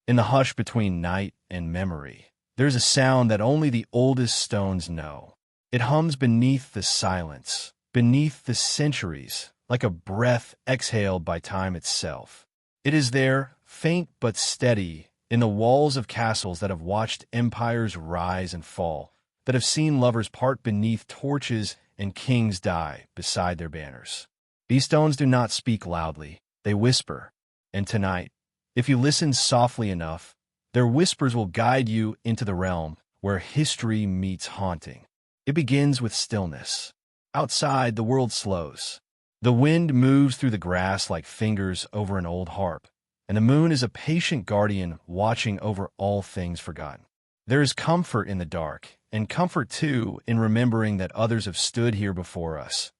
In the hush between night and memory, there's a sound that only the oldest stones know. It hums beneath the silence, beneath the centuries, like a breath exhaled by time itself. It is there, faint but steady, in the walls of castles that have watched empires rise and fall, that have seen lovers part beneath torches and kings die beside their banners. These stones do not speak loudly, they whisper. And tonight, if you listen softly enough, their whispers will guide you into the realm where history meets haunting. It begins with stillness. Outside, the world slows. The wind moves through the grass like fingers over an old harp, and the moon is a patient guardian watching over all things forgotten. There is comfort in the dark, and comfort, too, in remembering that others have stood here before us,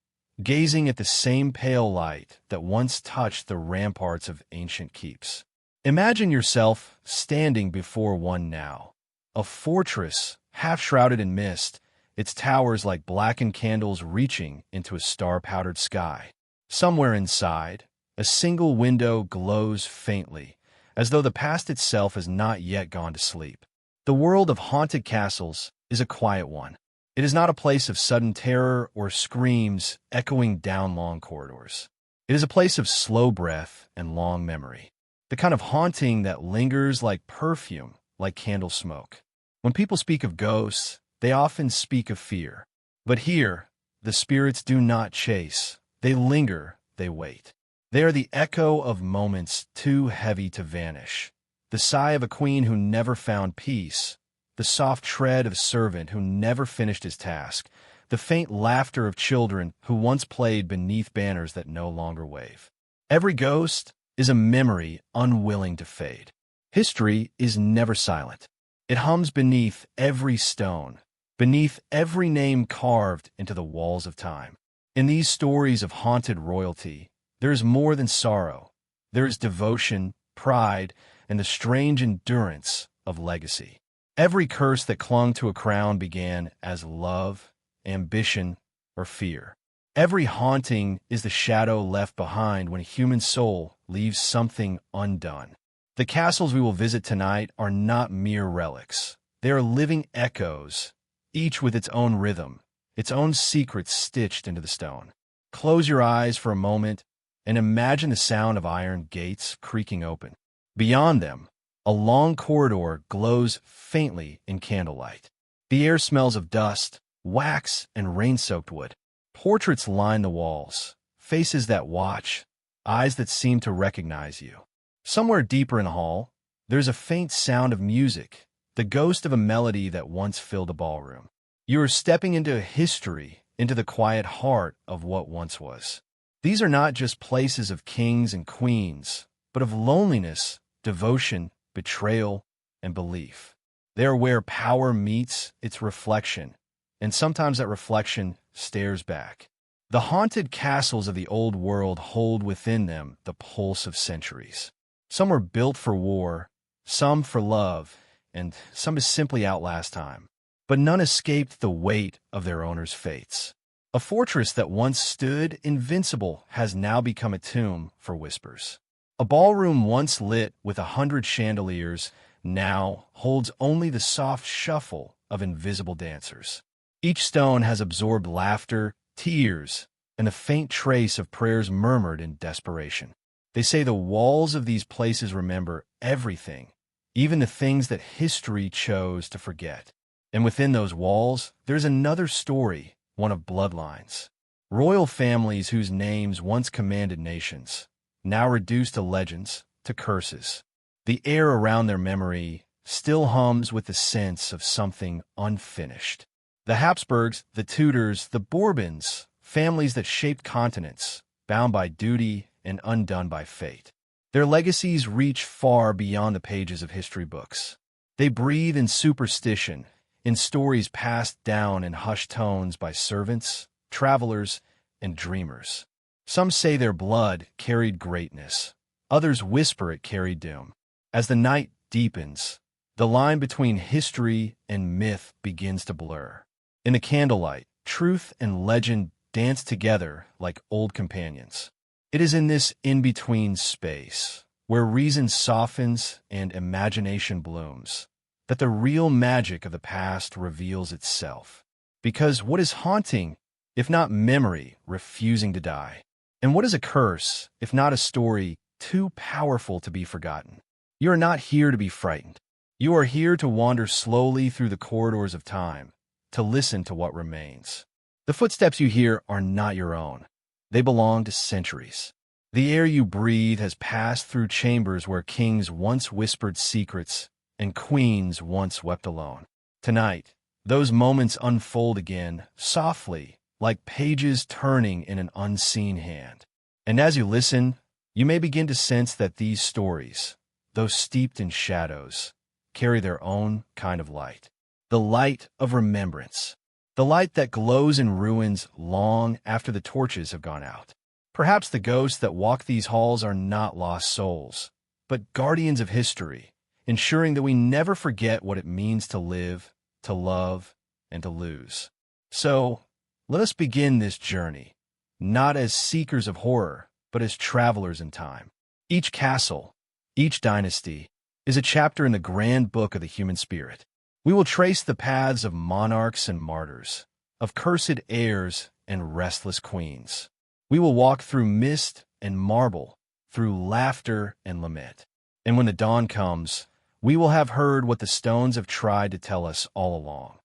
gazing at the same pale light that once touched the ramparts of ancient keeps. Imagine yourself standing before one now, a fortress half-shrouded in mist, its towers like blackened candles reaching into a star-powdered sky. Somewhere inside, a single window glows faintly, as though the past itself has not yet gone to sleep. The world of haunted castles is a quiet one. It is not a place of sudden terror or screams echoing down long corridors. It is a place of slow breath and long memory, the kind of haunting that lingers like perfume, like candle smoke. When people speak of ghosts, they often speak of fear. But here, the spirits do not chase. They linger, they wait. They are the echo of moments too heavy to vanish. The sigh of a queen who never found peace. The soft tread of a servant who never finished his task. The faint laughter of children who once played beneath banners that no longer wave. Every ghost is a memory unwilling to fade. History is never silent. It hums beneath every stone, beneath every name carved into the walls of time. In these stories of haunted royalty, there is more than sorrow. There is devotion, pride, and the strange endurance of legacy. Every curse that clung to a crown began as love, ambition, or fear. Every haunting is the shadow left behind when a human soul leaves something undone. The castles we will visit tonight are not mere relics. They are living echoes, each with its own rhythm, its own secrets stitched into the stone. Close your eyes for a moment and imagine the sound of iron gates creaking open. Beyond them, a long corridor glows faintly in candlelight. The air smells of dust, wax, and rain-soaked wood. Portraits line the walls, faces that watch, eyes that seem to recognize you. Somewhere deeper in the hall, there's a faint sound of music, the ghost of a melody that once filled a ballroom. You are stepping into history, into the quiet heart of what once was. These are not just places of kings and queens, but of loneliness, devotion, betrayal, and belief. They are where power meets its reflection, and sometimes that reflection stares back. The haunted castles of the old world hold within them the pulse of centuries. Some were built for war, some for love, and some to simply outlast time. But none escaped the weight of their owners' fates. A fortress that once stood invincible has now become a tomb for whispers. A ballroom once lit with 100 chandeliers now holds only the soft shuffle of invisible dancers. Each stone has absorbed laughter, tears, and a faint trace of prayers murmured in desperation. They say the walls of these places remember everything, even the things that history chose to forget. And within those walls, there's another story, one of bloodlines. Royal families whose names once commanded nations, now reduced to legends, to curses. The air around their memory still hums with the sense of something unfinished. The Habsburgs, the Tudors, the Bourbons, families that shaped continents, bound by duty and undone by fate. Their legacies reach far beyond the pages of history books. They breathe in superstition, in stories passed down in hushed tones by servants, travelers, and dreamers. Some say their blood carried greatness. Others whisper it carried doom. As the night deepens, the line between history and myth begins to blur. In the candlelight, truth and legend dance together like old companions. It is in this in-between space, where reason softens and imagination blooms, that the real magic of the past reveals itself. Because what is haunting, if not memory refusing to die? And what is a curse, if not a story too powerful to be forgotten? You are not here to be frightened. You are here to wander slowly through the corridors of time, to listen to what remains. The footsteps you hear are not your own. They belong to centuries. The air you breathe has passed through chambers where kings once whispered secrets and queens once wept alone. Tonight, those moments unfold again, softly, like pages turning in an unseen hand. And as you listen, you may begin to sense that these stories, though steeped in shadows, carry their own kind of light. The light of remembrance. The light that glows in ruins long after the torches have gone out. Perhaps the ghosts that walk these halls are not lost souls, but guardians of history, ensuring that we never forget what it means to live, to love, and to lose. So, let us begin this journey, not as seekers of horror, but as travelers in time. Each castle, each dynasty, is a chapter in the grand book of the human spirit. We will trace the paths of monarchs and martyrs, of cursed heirs and restless queens. We will walk through mist and marble, through laughter and lament. And when the dawn comes, we will have heard what the stones have tried to tell us all along,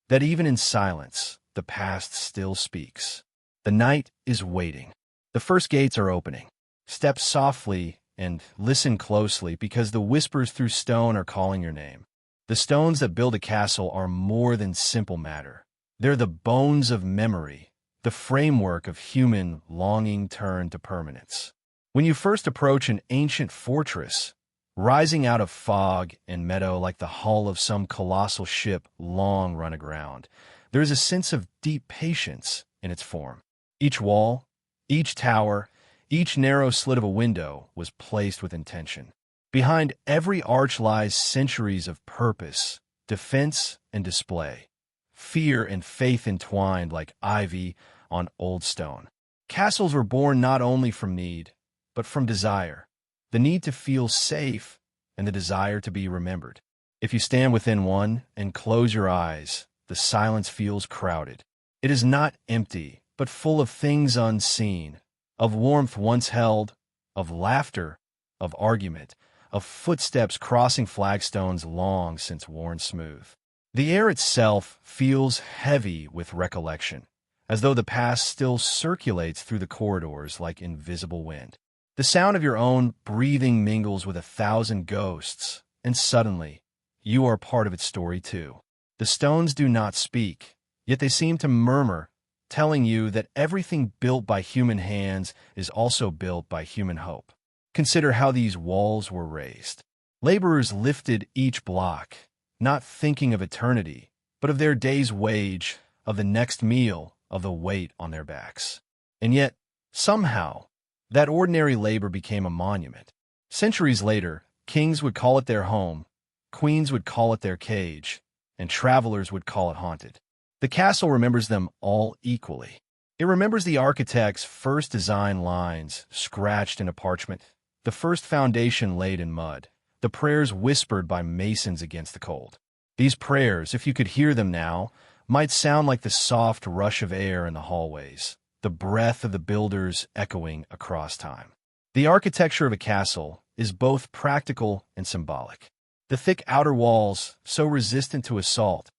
that even in silence, the past still speaks. The night is waiting. The first gates are opening. Step softly and listen closely, because the whispers through stone are calling your name. The stones that build a castle are more than simple matter. They're the bones of memory, the framework of human longing turned to permanence. When you first approach an ancient fortress, rising out of fog and meadow like the hull of some colossal ship long run aground, there is a sense of deep patience in its form. Each wall, each tower, each narrow slit of a window was placed with intention. Behind every arch lies centuries of purpose, defense, and display. Fear and faith entwined like ivy on old stone. Castles were born not only from need, but from desire. The need to feel safe and the desire to be remembered. If you stand within one and close your eyes, the silence feels crowded. It is not empty, but full of things unseen, of warmth once held, of laughter, of argument, of footsteps crossing flagstones long since worn smooth. The air itself feels heavy with recollection, as though the past still circulates through the corridors like invisible wind. The sound of your own breathing mingles with 1,000 ghosts, and suddenly, you are part of its story too. The stones do not speak, yet they seem to murmur, telling you that everything built by human hands is also built by human hope. Consider how these walls were raised. Laborers lifted each block, not thinking of eternity, but of their day's wage, of the next meal, of the weight on their backs. And yet, somehow, that ordinary labor became a monument. Centuries later, kings would call it their home, queens would call it their cage, and travelers would call it haunted. The castle remembers them all equally. It remembers the architect's first design lines scratched in a parchment, the first foundation laid in mud, the prayers whispered by masons against the cold. These prayers, if you could hear them now, might sound like the soft rush of air in the hallways, the breath of the builders echoing across time. The architecture of a castle is both practical and symbolic. The thick outer walls, so resistant to assault,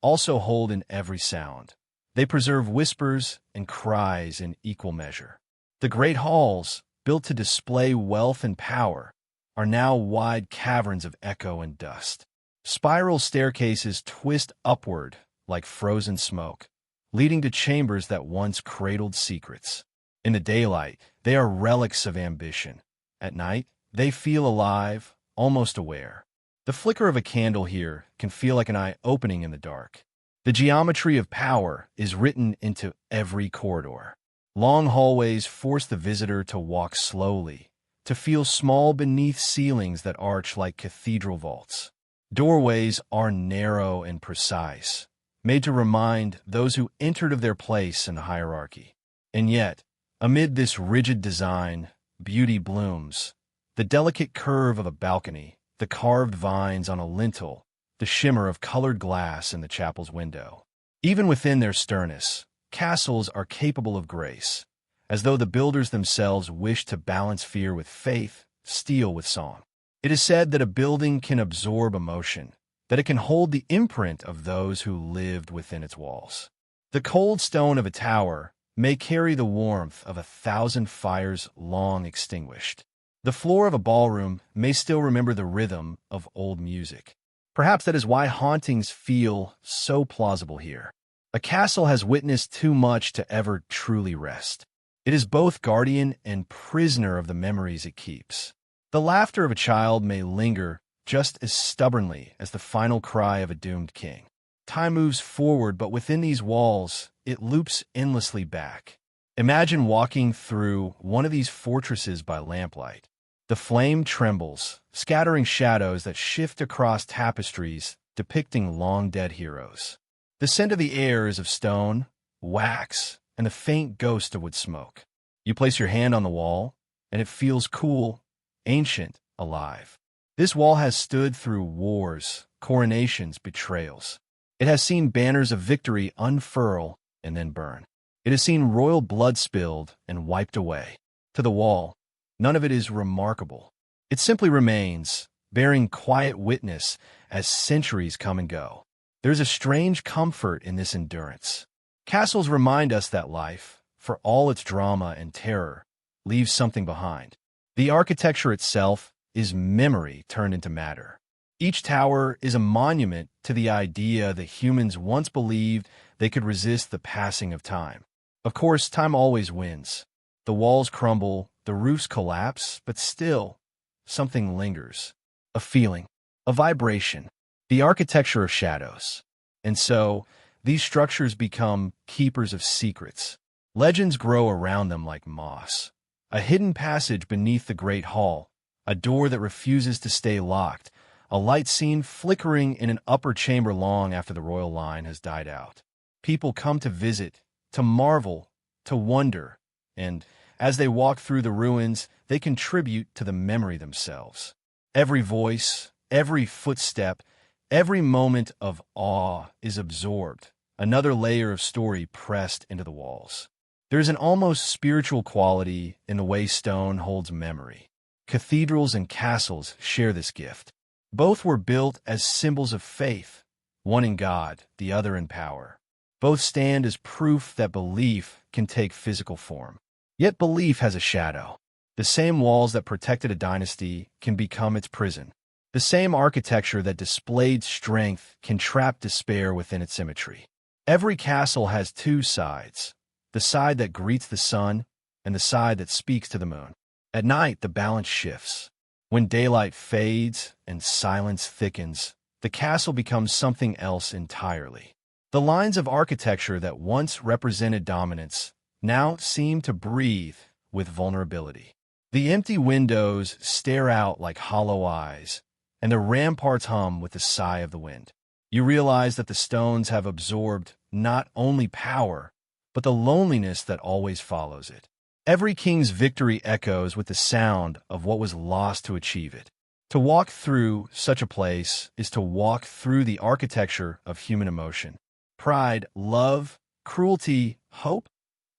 also hold in every sound. They preserve whispers and cries in equal measure. The great halls, built to display wealth and power, are now wide caverns of echo and dust. Spiral staircases twist upward like frozen smoke, leading to chambers that once cradled secrets. In the daylight, they are relics of ambition. At night, they feel alive, almost aware. The flicker of a candle here can feel like an eye opening in the dark. The geometry of power is written into every corridor. Long hallways force the visitor to walk slowly, to feel small beneath ceilings that arch like cathedral vaults. Doorways are narrow and precise, made to remind those who entered of their place in the hierarchy. And yet, amid this rigid design, beauty blooms. The delicate curve of a balcony, the carved vines on a lintel, the shimmer of colored glass in the chapel's window. Even within their sternness, castles are capable of grace, as though the builders themselves wish to balance fear with faith, steel with song. It is said that a building can absorb emotion, that it can hold the imprint of those who lived within its walls. The cold stone of a tower may carry the warmth of 1,000 fires long extinguished. The floor of a ballroom may still remember the rhythm of old music. Perhaps that is why hauntings feel so plausible here. A castle has witnessed too much to ever truly rest. It is both guardian and prisoner of the memories it keeps. The laughter of a child may linger just as stubbornly as the final cry of a doomed king. Time moves forward, but within these walls, it loops endlessly back. Imagine walking through one of these fortresses by lamplight. The flame trembles, scattering shadows that shift across tapestries depicting long-dead heroes. The scent of the air is of stone, wax, and the faint ghost of wood smoke. You place your hand on the wall, and it feels cool, ancient, alive. This wall has stood through wars, coronations, betrayals. It has seen banners of victory unfurl and then burn. It has seen royal blood spilled and wiped away. To the wall, none of it is remarkable. It simply remains, bearing quiet witness as centuries come and go. There's a strange comfort in this endurance. Castles remind us that life, for all its drama and terror, leaves something behind. The architecture itself is memory turned into matter. Each tower is a monument to the idea that humans once believed they could resist the passing of time. Of course, time always wins. The walls crumble, the roofs collapse, but still, something lingers. A feeling, a vibration, the architecture of shadows. And so, these structures become keepers of secrets. Legends grow around them like moss. A hidden passage beneath the great hall, a door that refuses to stay locked, a light seen flickering in an upper chamber long after the royal line has died out. People come to visit, to marvel, to wonder, and as they walk through the ruins, they contribute to the memory themselves. Every voice, every footstep, every moment of awe is absorbed, another layer of story pressed into the walls. There's an almost spiritual quality in the way stone holds memory. Cathedrals and castles share this gift. Both were built as symbols of faith, one in God, the other in power. Both stand as proof that belief can take physical form. Yet belief has a shadow. The same walls that protected a dynasty can become its prison. The same architecture that displayed strength can trap despair within its symmetry. Every castle has two sides, the side that greets the sun and the side that speaks to the moon. At night, the balance shifts. When daylight fades and silence thickens, the castle becomes something else entirely. The lines of architecture that once represented dominance now seem to breathe with vulnerability. The empty windows stare out like hollow eyes, and the ramparts hum with the sigh of the wind. You realize that the stones have absorbed not only power, but the loneliness that always follows it. Every king's victory echoes with the sound of what was lost to achieve it. To walk through such a place is to walk through the architecture of human emotion. Pride, love, cruelty, hope,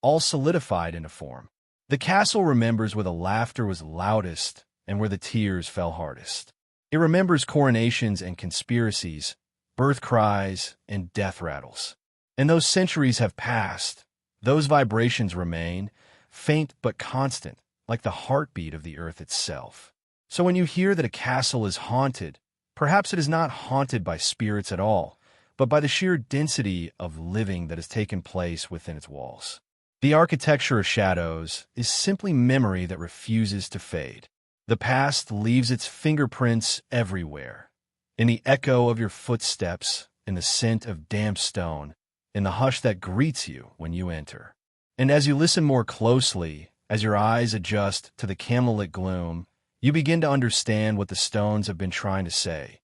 all solidified into form. The castle remembers where the laughter was loudest and where the tears fell hardest. It remembers coronations and conspiracies, birth cries and death rattles. And those centuries have passed. Those vibrations remain, faint but constant, like the heartbeat of the earth itself. So when you hear that a castle is haunted, perhaps it is not haunted by spirits at all, but by the sheer density of living that has taken place within its walls. The architecture of shadows is simply memory that refuses to fade. The past leaves its fingerprints everywhere, in the echo of your footsteps, in the scent of damp stone, in the hush that greets you when you enter. And as you listen more closely, as your eyes adjust to the candlelit gloom, you begin to understand what the stones have been trying to say,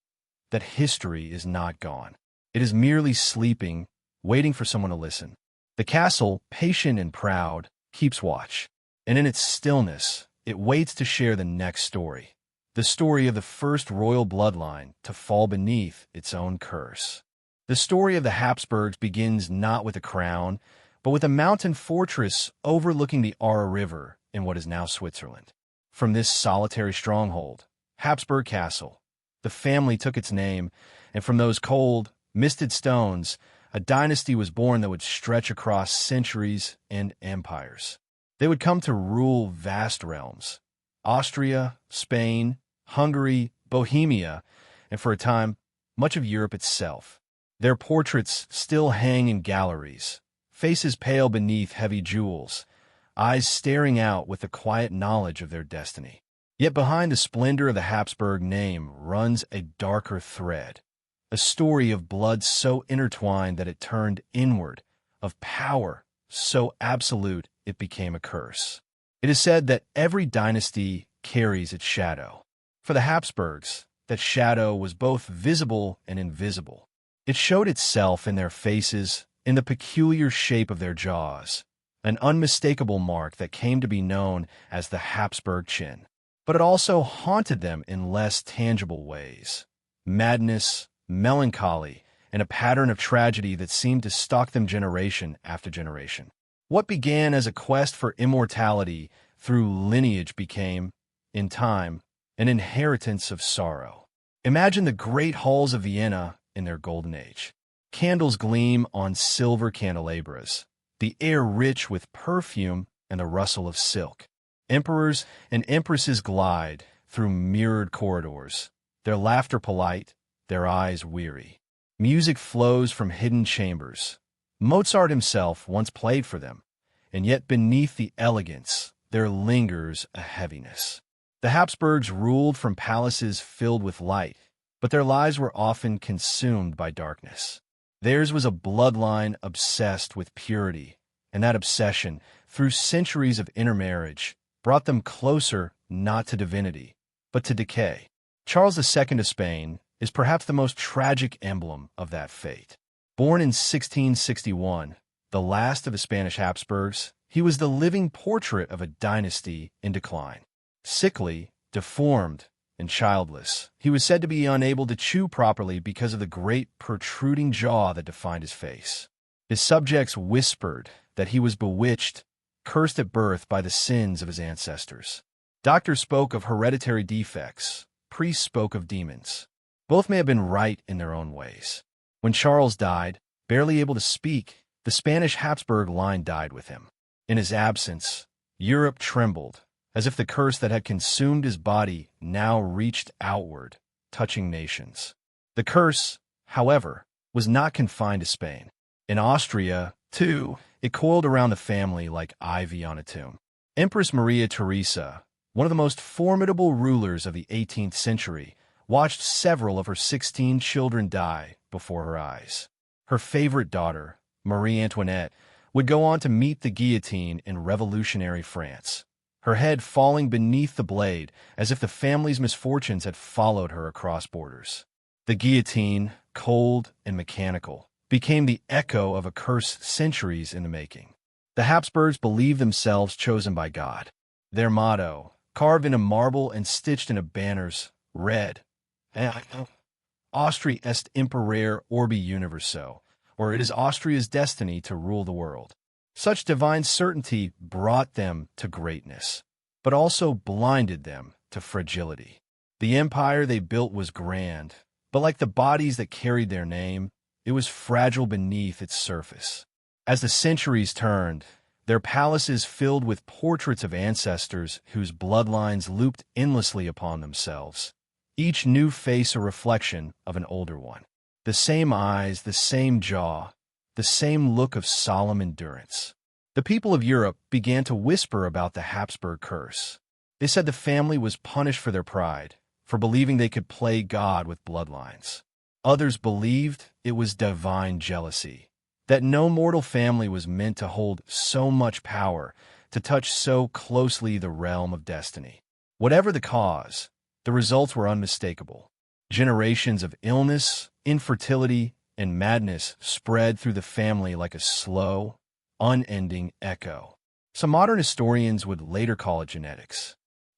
that history is not gone. It is merely sleeping, waiting for someone to listen. The castle, patient and proud, keeps watch, and in its stillness, it waits to share the next story, the story of the first royal bloodline to fall beneath its own curse. The story of the Habsburgs begins not with a crown, but with a mountain fortress overlooking the Aare River in what is now Switzerland. From this solitary stronghold, Habsburg Castle, the family took its name, and from those cold, misted stones, a dynasty was born that would stretch across centuries and empires. They would come to rule vast realms: Austria, Spain, Hungary, Bohemia, and for a time, much of Europe itself. Their portraits still hang in galleries, faces pale beneath heavy jewels, eyes staring out with the quiet knowledge of their destiny. Yet behind the splendor of the Habsburg name runs a darker thread, a story of blood so intertwined that it turned inward, of power so absolute it became a curse. It is said that every dynasty carries its shadow. For the Habsburgs, that shadow was both visible and invisible. It showed itself in their faces, in the peculiar shape of their jaws, an unmistakable mark that came to be known as the Habsburg chin. But it also haunted them in less tangible ways: madness, melancholy, and a pattern of tragedy that seemed to stalk them generation after generation. What began as a quest for immortality through lineage became, in time, an inheritance of sorrow. Imagine the great halls of Vienna in their golden age. Candles gleam on silver candelabras, the air rich with perfume and the rustle of silk. Emperors and empresses glide through mirrored corridors, their laughter polite, their eyes weary. Music flows from hidden chambers. Mozart himself once played for them, and yet beneath the elegance there lingers a heaviness. The Habsburgs ruled from palaces filled with light, but their lives were often consumed by darkness. Theirs was a bloodline obsessed with purity, and that obsession, through centuries of intermarriage, brought them closer not to divinity, but to decay. Charles II of Spain is perhaps the most tragic emblem of that fate. Born in 1661, the last of the Spanish Habsburgs, he was the living portrait of a dynasty in decline. Sickly, deformed, and childless, he was said to be unable to chew properly because of the great protruding jaw that defined his face. His subjects whispered that he was bewitched, cursed at birth by the sins of his ancestors. Doctors spoke of hereditary defects, priests spoke of demons. Both may have been right in their own ways. When Charles died, barely able to speak, the Spanish Habsburg line died with him. In his absence, Europe trembled, as if the curse that had consumed his body now reached outward, touching nations. The curse, however, was not confined to Spain. In Austria, too, it coiled around the family like ivy on a tomb. Empress Maria Theresa, one of the most formidable rulers of the 18th century, watched several of her 16 children die before her eyes. Her favorite daughter, Marie Antoinette, would go on to meet the guillotine in revolutionary France, her head falling beneath the blade as if the family's misfortunes had followed her across borders. The guillotine, cold and mechanical, became the echo of a curse centuries in the making. The Habsburgs believed themselves chosen by God. Their motto, carved into marble and stitched into banners, read, Austria est imperare orbi universo, or it is Austria's destiny to rule the world. Such divine certainty brought them to greatness, but also blinded them to fragility. The empire they built was grand, but like the bodies that carried their name, it was fragile beneath its surface. As the centuries turned, their palaces filled with portraits of ancestors whose bloodlines looped endlessly upon themselves, each new face a reflection of an older one. The same eyes, the same jaw, the same look of solemn endurance. The people of Europe began to whisper about the Habsburg curse. They said the family was punished for their pride, for believing they could play God with bloodlines. Others believed it was divine jealousy, that no mortal family was meant to hold so much power, to touch so closely the realm of destiny. Whatever the cause, the results were unmistakable. Generations of illness, infertility, and madness spread through the family like a slow, unending echo. Some modern historians would later call it genetics.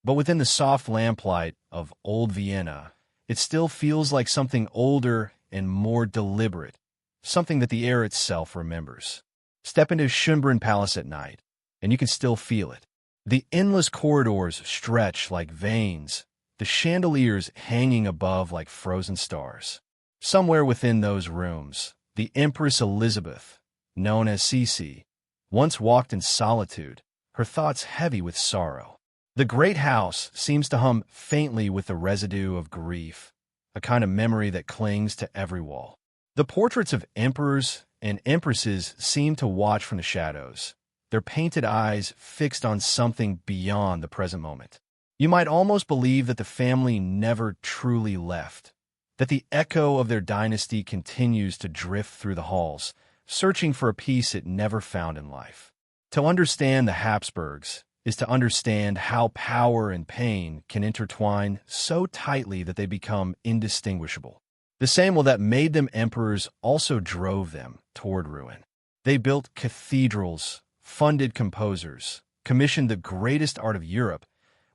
But within the soft lamplight of old Vienna, it still feels like something older and more deliberate, something that the air itself remembers. Step into Schönbrunn Palace at night, and you can still feel it. The endless corridors stretch like veins, the chandeliers hanging above like frozen stars. Somewhere within those rooms, the Empress Elizabeth, known as Sisi, once walked in solitude, her thoughts heavy with sorrow. The great house seems to hum faintly with the residue of grief, a kind of memory that clings to every wall. The portraits of emperors and empresses seem to watch from the shadows, their painted eyes fixed on something beyond the present moment. You might almost believe that the family never truly left, that the echo of their dynasty continues to drift through the halls, searching for a peace it never found in life. To understand the Habsburgs is to understand how power and pain can intertwine so tightly that they become indistinguishable. The same will that made them emperors also drove them toward ruin. They built cathedrals, funded composers, commissioned the greatest art of Europe,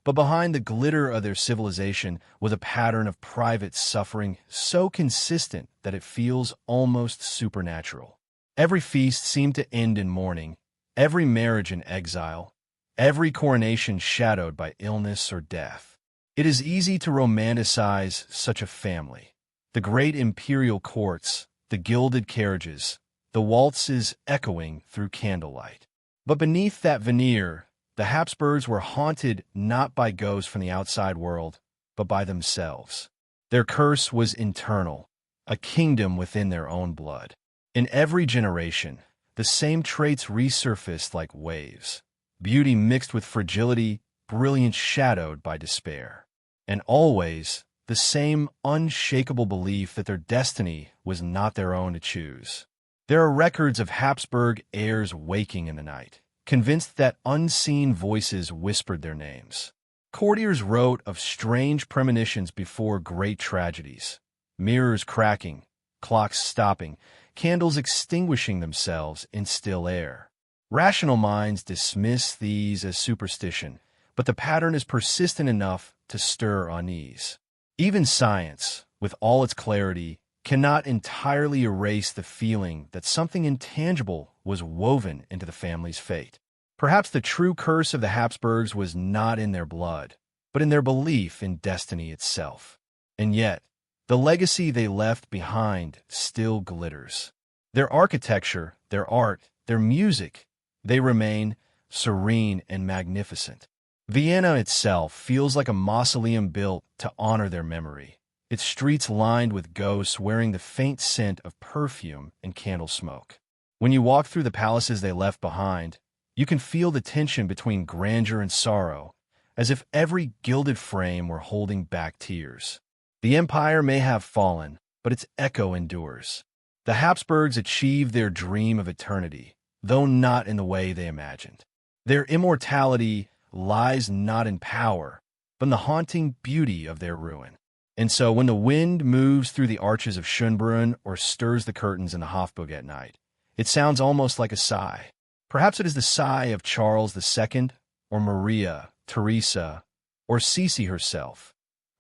but behind the glitter of their civilization was a pattern of private suffering so consistent that it feels almost supernatural. Every feast seemed to end in mourning, every marriage in exile, every coronation shadowed by illness or death. It is easy to romanticize such a family. The great imperial courts, the gilded carriages, the waltzes echoing through candlelight. But beneath that veneer, the Habsburgs were haunted not by ghosts from the outside world, but by themselves. Their curse was internal, a kingdom within their own blood. In every generation, the same traits resurfaced like waves. Beauty mixed with fragility, brilliance shadowed by despair. And always, the same unshakable belief that their destiny was not their own to choose. There are records of Habsburg heirs waking in the night, convinced that unseen voices whispered their names. Courtiers wrote of strange premonitions before great tragedies, mirrors cracking, clocks stopping, candles extinguishing themselves in still air. Rational minds dismiss these as superstition, but the pattern is persistent enough to stir unease. Even science, with all its clarity, cannot entirely erase the feeling that something intangible was woven into the family's fate. Perhaps the true curse of the Habsburgs was not in their blood, but in their belief in destiny itself. And yet, the legacy they left behind still glitters. Their architecture, their art, their music, they remain serene and magnificent. Vienna itself feels like a mausoleum built to honor their memory, its streets lined with ghosts wearing the faint scent of perfume and candle smoke. When you walk through the palaces they left behind, you can feel the tension between grandeur and sorrow, as if every gilded frame were holding back tears. The empire may have fallen, but its echo endures. The Habsburgs achieved their dream of eternity, though not in the way they imagined. Their immortality lies not in power, but in the haunting beauty of their ruin. And so when the wind moves through the arches of Schönbrunn or stirs the curtains in the Hofburg at night, it sounds almost like a sigh. Perhaps it is the sigh of Charles II, or Maria, Teresa, or Sisi herself,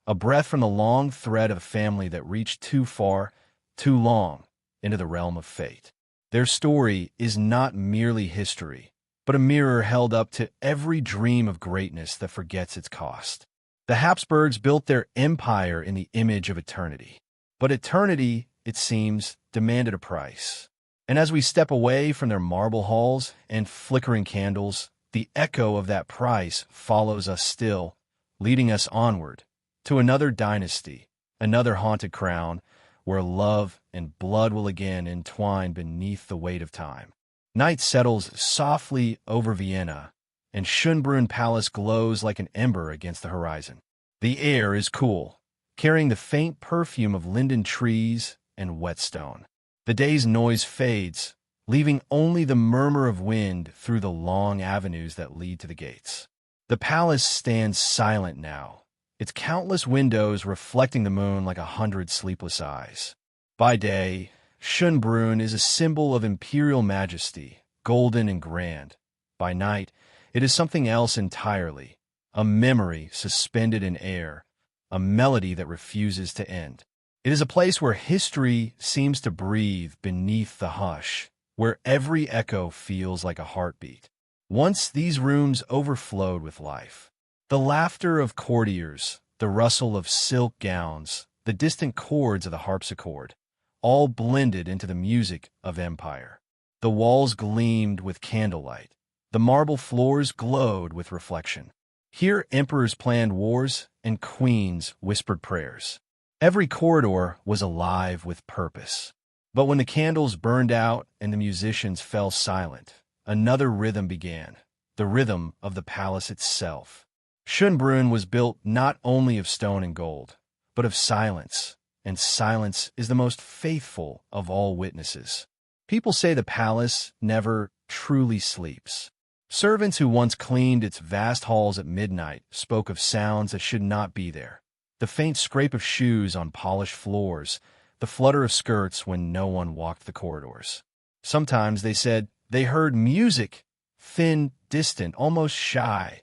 a breath from the long thread of a family that reached too far, too long, into the realm of fate. Their story is not merely history, but a mirror held up to every dream of greatness that forgets its cost. The Habsburgs built their empire in the image of eternity. But eternity, it seems, demanded a price. And as we step away from their marble halls and flickering candles, the echo of that price follows us still, leading us onward to another dynasty, another haunted crown, where love and blood will again entwine beneath the weight of time. Night settles softly over Vienna, and Schönbrunn Palace glows like an ember against the horizon. The air is cool, carrying the faint perfume of linden trees and whetstone. The day's noise fades, leaving only the murmur of wind through the long avenues that lead to the gates. The palace stands silent now, its countless windows reflecting the moon like 100 sleepless eyes. By day, Schönbrunn is a symbol of imperial majesty, golden and grand. By night, it is something else entirely, a memory suspended in air, a melody that refuses to end. It is a place where history seems to breathe beneath the hush, where every echo feels like a heartbeat. Once these rooms overflowed with life. The laughter of courtiers, the rustle of silk gowns, the distant chords of the harpsichord, all blended into the music of empire. The walls gleamed with candlelight. The marble floors glowed with reflection. Here emperors planned wars and queens whispered prayers. Every corridor was alive with purpose. But when the candles burned out and the musicians fell silent, another rhythm began, the rhythm of the palace itself. Schönbrunn was built not only of stone and gold, but of silence, and silence is the most faithful of all witnesses. People say the palace never truly sleeps. Servants who once cleaned its vast halls at midnight spoke of sounds that should not be there. The faint scrape of shoes on polished floors, the flutter of skirts when no one walked the corridors. Sometimes they said they heard music, thin, distant, almost shy,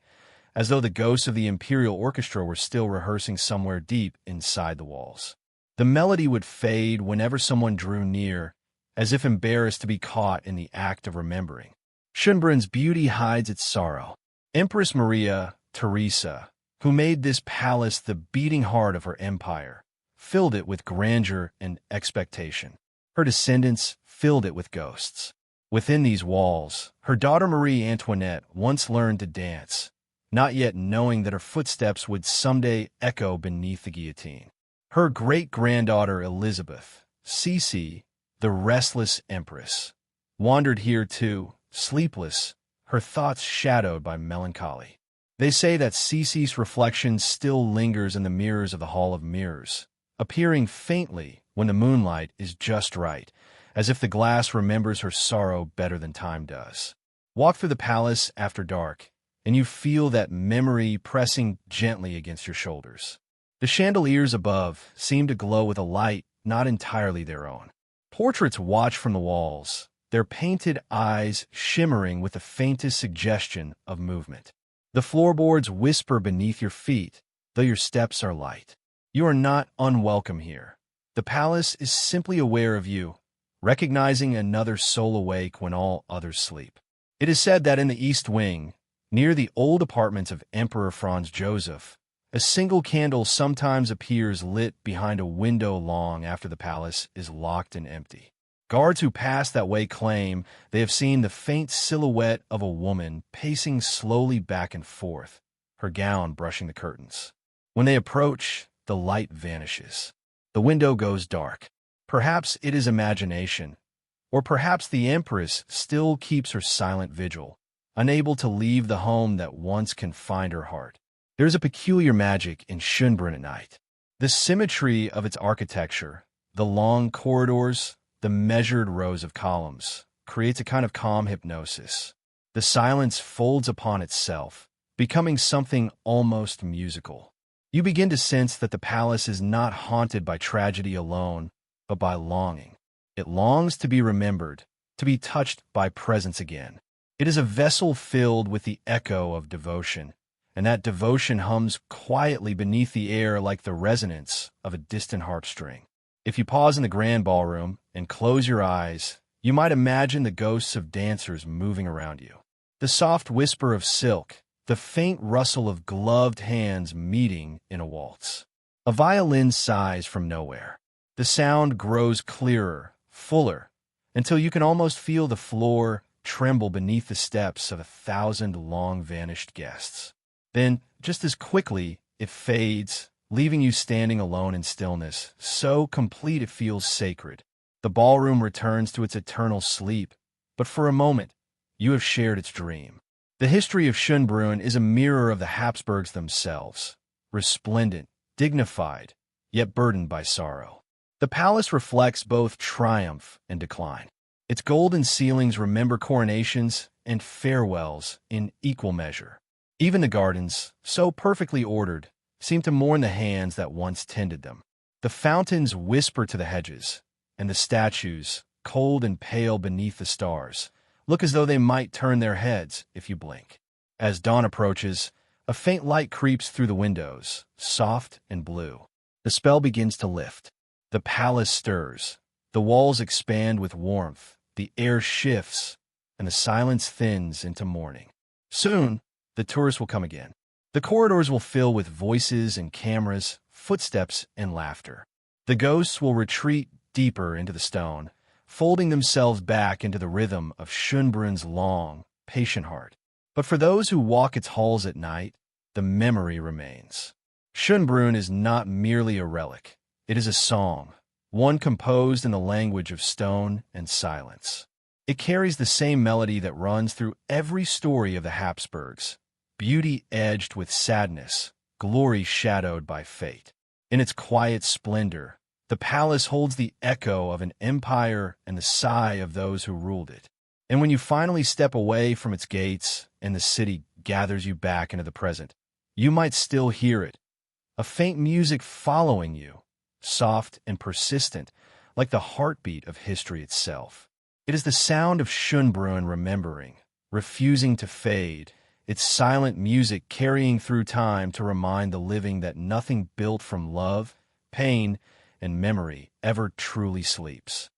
as though the ghosts of the imperial orchestra were still rehearsing somewhere deep inside the walls. The melody would fade whenever someone drew near, as if embarrassed to be caught in the act of remembering. Schönbrunn's beauty hides its sorrow. Empress Maria Theresa, who made this palace the beating heart of her empire, filled it with grandeur and expectation. Her descendants filled it with ghosts. Within these walls, her daughter Marie Antoinette once learned to dance, not yet knowing that her footsteps would someday echo beneath the guillotine. Her great-granddaughter Elizabeth, Sisi, the restless empress, wandered here too, sleepless, her thoughts shadowed by melancholy. They say that Sisi's reflection still lingers in the mirrors of the Hall of Mirrors, appearing faintly when the moonlight is just right, as if the glass remembers her sorrow better than time does. Walk through the palace after dark, and you feel that memory pressing gently against your shoulders. The chandeliers above seem to glow with a light not entirely their own. Portraits watch from the walls, their painted eyes shimmering with the faintest suggestion of movement. The floorboards whisper beneath your feet, though your steps are light. You are not unwelcome here. The palace is simply aware of you, recognizing another soul awake when all others sleep. It is said that in the East Wing, near the old apartments of Emperor Franz Joseph, a single candle sometimes appears lit behind a window long after the palace is locked and empty. Guards who pass that way claim they have seen the faint silhouette of a woman pacing slowly back and forth, her gown brushing the curtains. When they approach, the light vanishes. The window goes dark. Perhaps it is imagination, or perhaps the Empress still keeps her silent vigil, unable to leave the home that once confined her heart. There is a peculiar magic in Schönbrunn at night. The symmetry of its architecture, the long corridors, the measured rows of columns, creates a kind of calm hypnosis. The silence folds upon itself, becoming something almost musical. You begin to sense that the palace is not haunted by tragedy alone, but by longing. It longs to be remembered, to be touched by presence again. It is a vessel filled with the echo of devotion, and that devotion hums quietly beneath the air like the resonance of a distant harp string. If you pause in the grand ballroom and close your eyes, you might imagine the ghosts of dancers moving around you. The soft whisper of silk, the faint rustle of gloved hands meeting in a waltz. A violin sighs from nowhere. The sound grows clearer, fuller, until you can almost feel the floor tremble beneath the steps of 1,000 long-vanished guests. Then, just as quickly, it fades, leaving you standing alone in stillness, so complete it feels sacred. The ballroom returns to its eternal sleep, but for a moment, you have shared its dream. The history of Schönbrunn is a mirror of the Habsburgs themselves, resplendent, dignified, yet burdened by sorrow. The palace reflects both triumph and decline. Its golden ceilings remember coronations and farewells in equal measure. Even the gardens, so perfectly ordered, seem to mourn the hands that once tended them. The fountains whisper to the hedges, and the statues, cold and pale beneath the stars, look as though they might turn their heads if you blink. As dawn approaches, A faint light creeps through the windows, soft and blue. The spell begins to lift. The palace stirs. The walls expand with warmth. The air shifts, and the silence thins into morning. Soon, the tourists will come again. The corridors will fill with voices and cameras, footsteps and laughter. The ghosts will retreat deeper into the stone, folding themselves back into the rhythm of Schönbrunn's long, patient heart. But for those who walk its halls at night, the memory remains. Schönbrunn is not merely a relic. It is a song, one composed in the language of stone and silence. It carries the same melody that runs through every story of the Habsburgs, beauty edged with sadness, glory shadowed by fate. In its quiet splendor, the palace holds the echo of an empire and the sigh of those who ruled it. And when you finally step away from its gates and the city gathers you back into the present, you might still hear it, a faint music following you, soft and persistent, like the heartbeat of history itself. It is the sound of Schönbrunn remembering, refusing to fade, its silent music carrying through time to remind the living that nothing built from love, pain, and memory ever truly sleeps.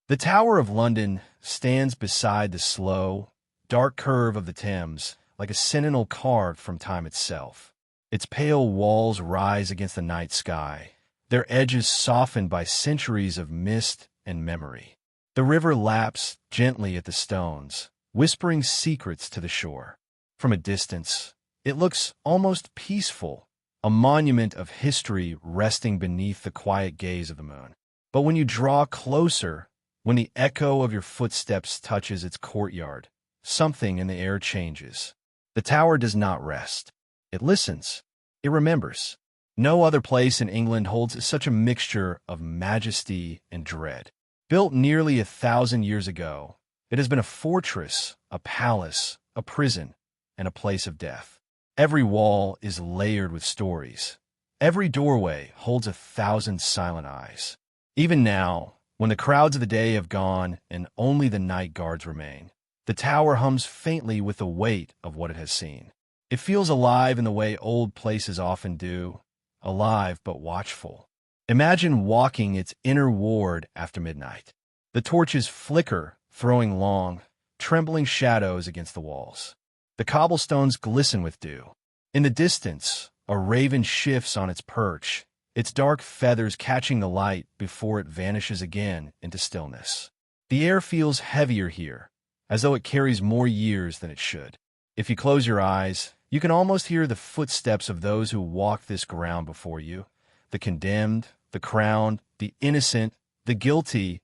The Tower of London stands beside the slow, dark curve of the Thames, like a sentinel carved from time itself. Its pale walls rise against the night sky, their edges softened by centuries of mist and memory. The river laps gently at the stones, whispering secrets to the shore. From a distance, it looks almost peaceful, a monument of history resting beneath the quiet gaze of the moon. But when you draw closer, when the echo of your footsteps touches its courtyard, something in the air changes. The tower does not rest. It listens. It remembers. No other place in England holds such a mixture of majesty and dread. Built nearly 1,000 years ago, it has been a fortress, a palace, a prison, and a place of death. Every wall is layered with stories. Every doorway holds 1,000 silent eyes. Even now, when the crowds of the day have gone and only the night guards remain, the tower hums faintly with the weight of what it has seen. It feels alive in the way old places often do, alive but watchful. Imagine walking its inner ward after midnight. The torches flicker, throwing long, trembling shadows against the walls. The cobblestones glisten with dew. In the distance, a raven shifts on its perch, its dark feathers catching the light before it vanishes again into stillness. The air feels heavier here, as though it carries more years than it should. If you close your eyes, you can almost hear the footsteps of those who walked this ground before you, the condemned, the crowned, the innocent, the guilty,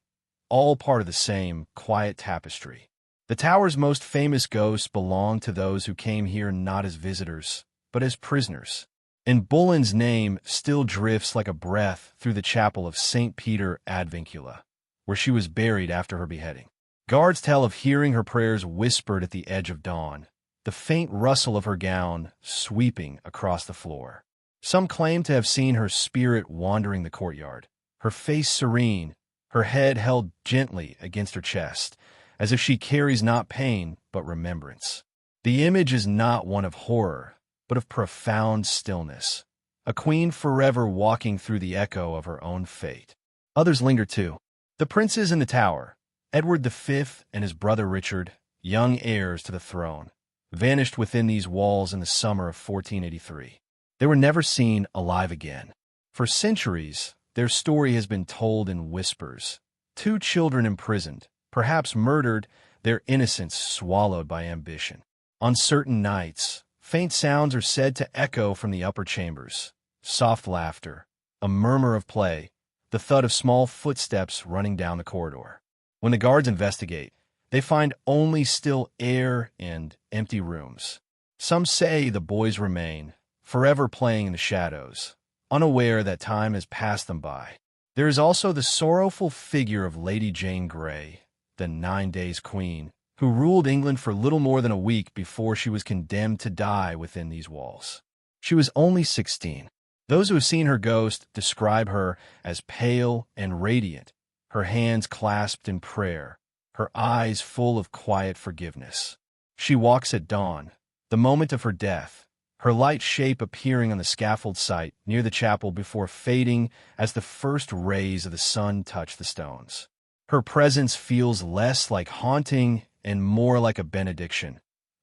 all part of the same quiet tapestry. The tower's most famous ghosts belong to those who came here not as visitors, but as prisoners. And Bullen's name still drifts like a breath through the chapel of St. Peter ad Vincula, where she was buried after her beheading. Guards tell of hearing her prayers whispered at the edge of dawn, the faint rustle of her gown sweeping across the floor. Some claim to have seen her spirit wandering the courtyard, her face serene, her head held gently against her chest, as if she carries not pain, but remembrance. The image is not one of horror, but of profound stillness, a queen forever walking through the echo of her own fate. Others linger too. The princes in the tower, Edward V and his brother Richard, young heirs to the throne, vanished within these walls in the summer of 1483. They were never seen alive again. For centuries, their story has been told in whispers. 2 children imprisoned, perhaps murdered, their innocence swallowed by ambition. On certain nights, faint sounds are said to echo from the upper chambers. Soft laughter, a murmur of play, the thud of small footsteps running down the corridor. When the guards investigate, they find only still air and empty rooms. Some say the boys remain, forever playing in the shadows, unaware that time has passed them by. There is also the sorrowful figure of Lady Jane Grey, the 9 Days Queen, who ruled England for little more than a week before she was condemned to die within these walls. She was only 16. Those who have seen her ghost describe her as pale and radiant, her hands clasped in prayer, her eyes full of quiet forgiveness. She walks at dawn, the moment of her death, her light shape appearing on the scaffold site near the chapel before fading as the first rays of the sun touch the stones. Her presence feels less like haunting and more like a benediction,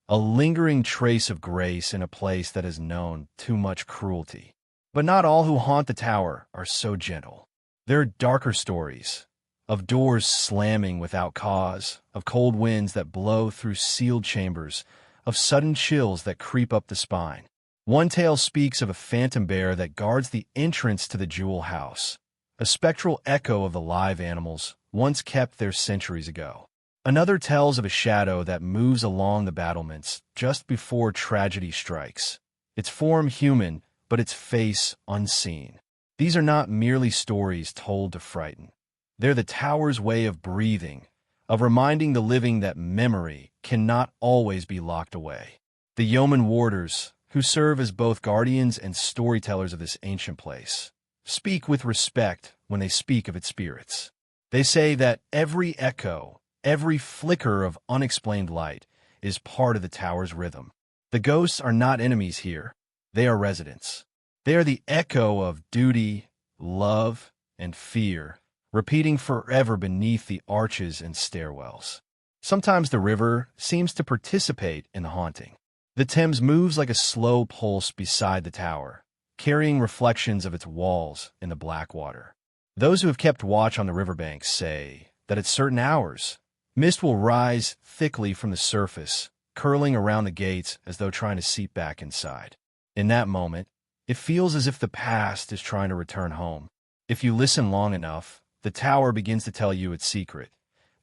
a lingering trace of grace in a place that has known too much cruelty. But not all who haunt the tower are so gentle. There are darker stories, of doors slamming without cause, of cold winds that blow through sealed chambers, of sudden chills that creep up the spine. One tale speaks of a phantom bear that guards the entrance to the jewel house, a spectral echo of the live animals once kept there centuries ago. Another tells of a shadow that moves along the battlements just before tragedy strikes, its form human, but its face unseen. These are not merely stories told to frighten. They're the tower's way of breathing, of reminding the living that memory cannot always be locked away. The yeoman warders, who serve as both guardians and storytellers of this ancient place, speak with respect when they speak of its spirits. They say that every echo, every flicker of unexplained light is part of the tower's rhythm. The ghosts are not enemies here. They are residents. They are the echo of duty, love, and fear, repeating forever beneath the arches and stairwells. Sometimes the river seems to participate in the haunting. The Thames moves like a slow pulse beside the tower, carrying reflections of its walls in the black water. Those who have kept watch on the riverbanks say that at certain hours, mist will rise thickly from the surface, curling around the gates as though trying to seep back inside. In that moment, it feels as if the past is trying to return home. If you listen long enough, the tower begins to tell you its secret,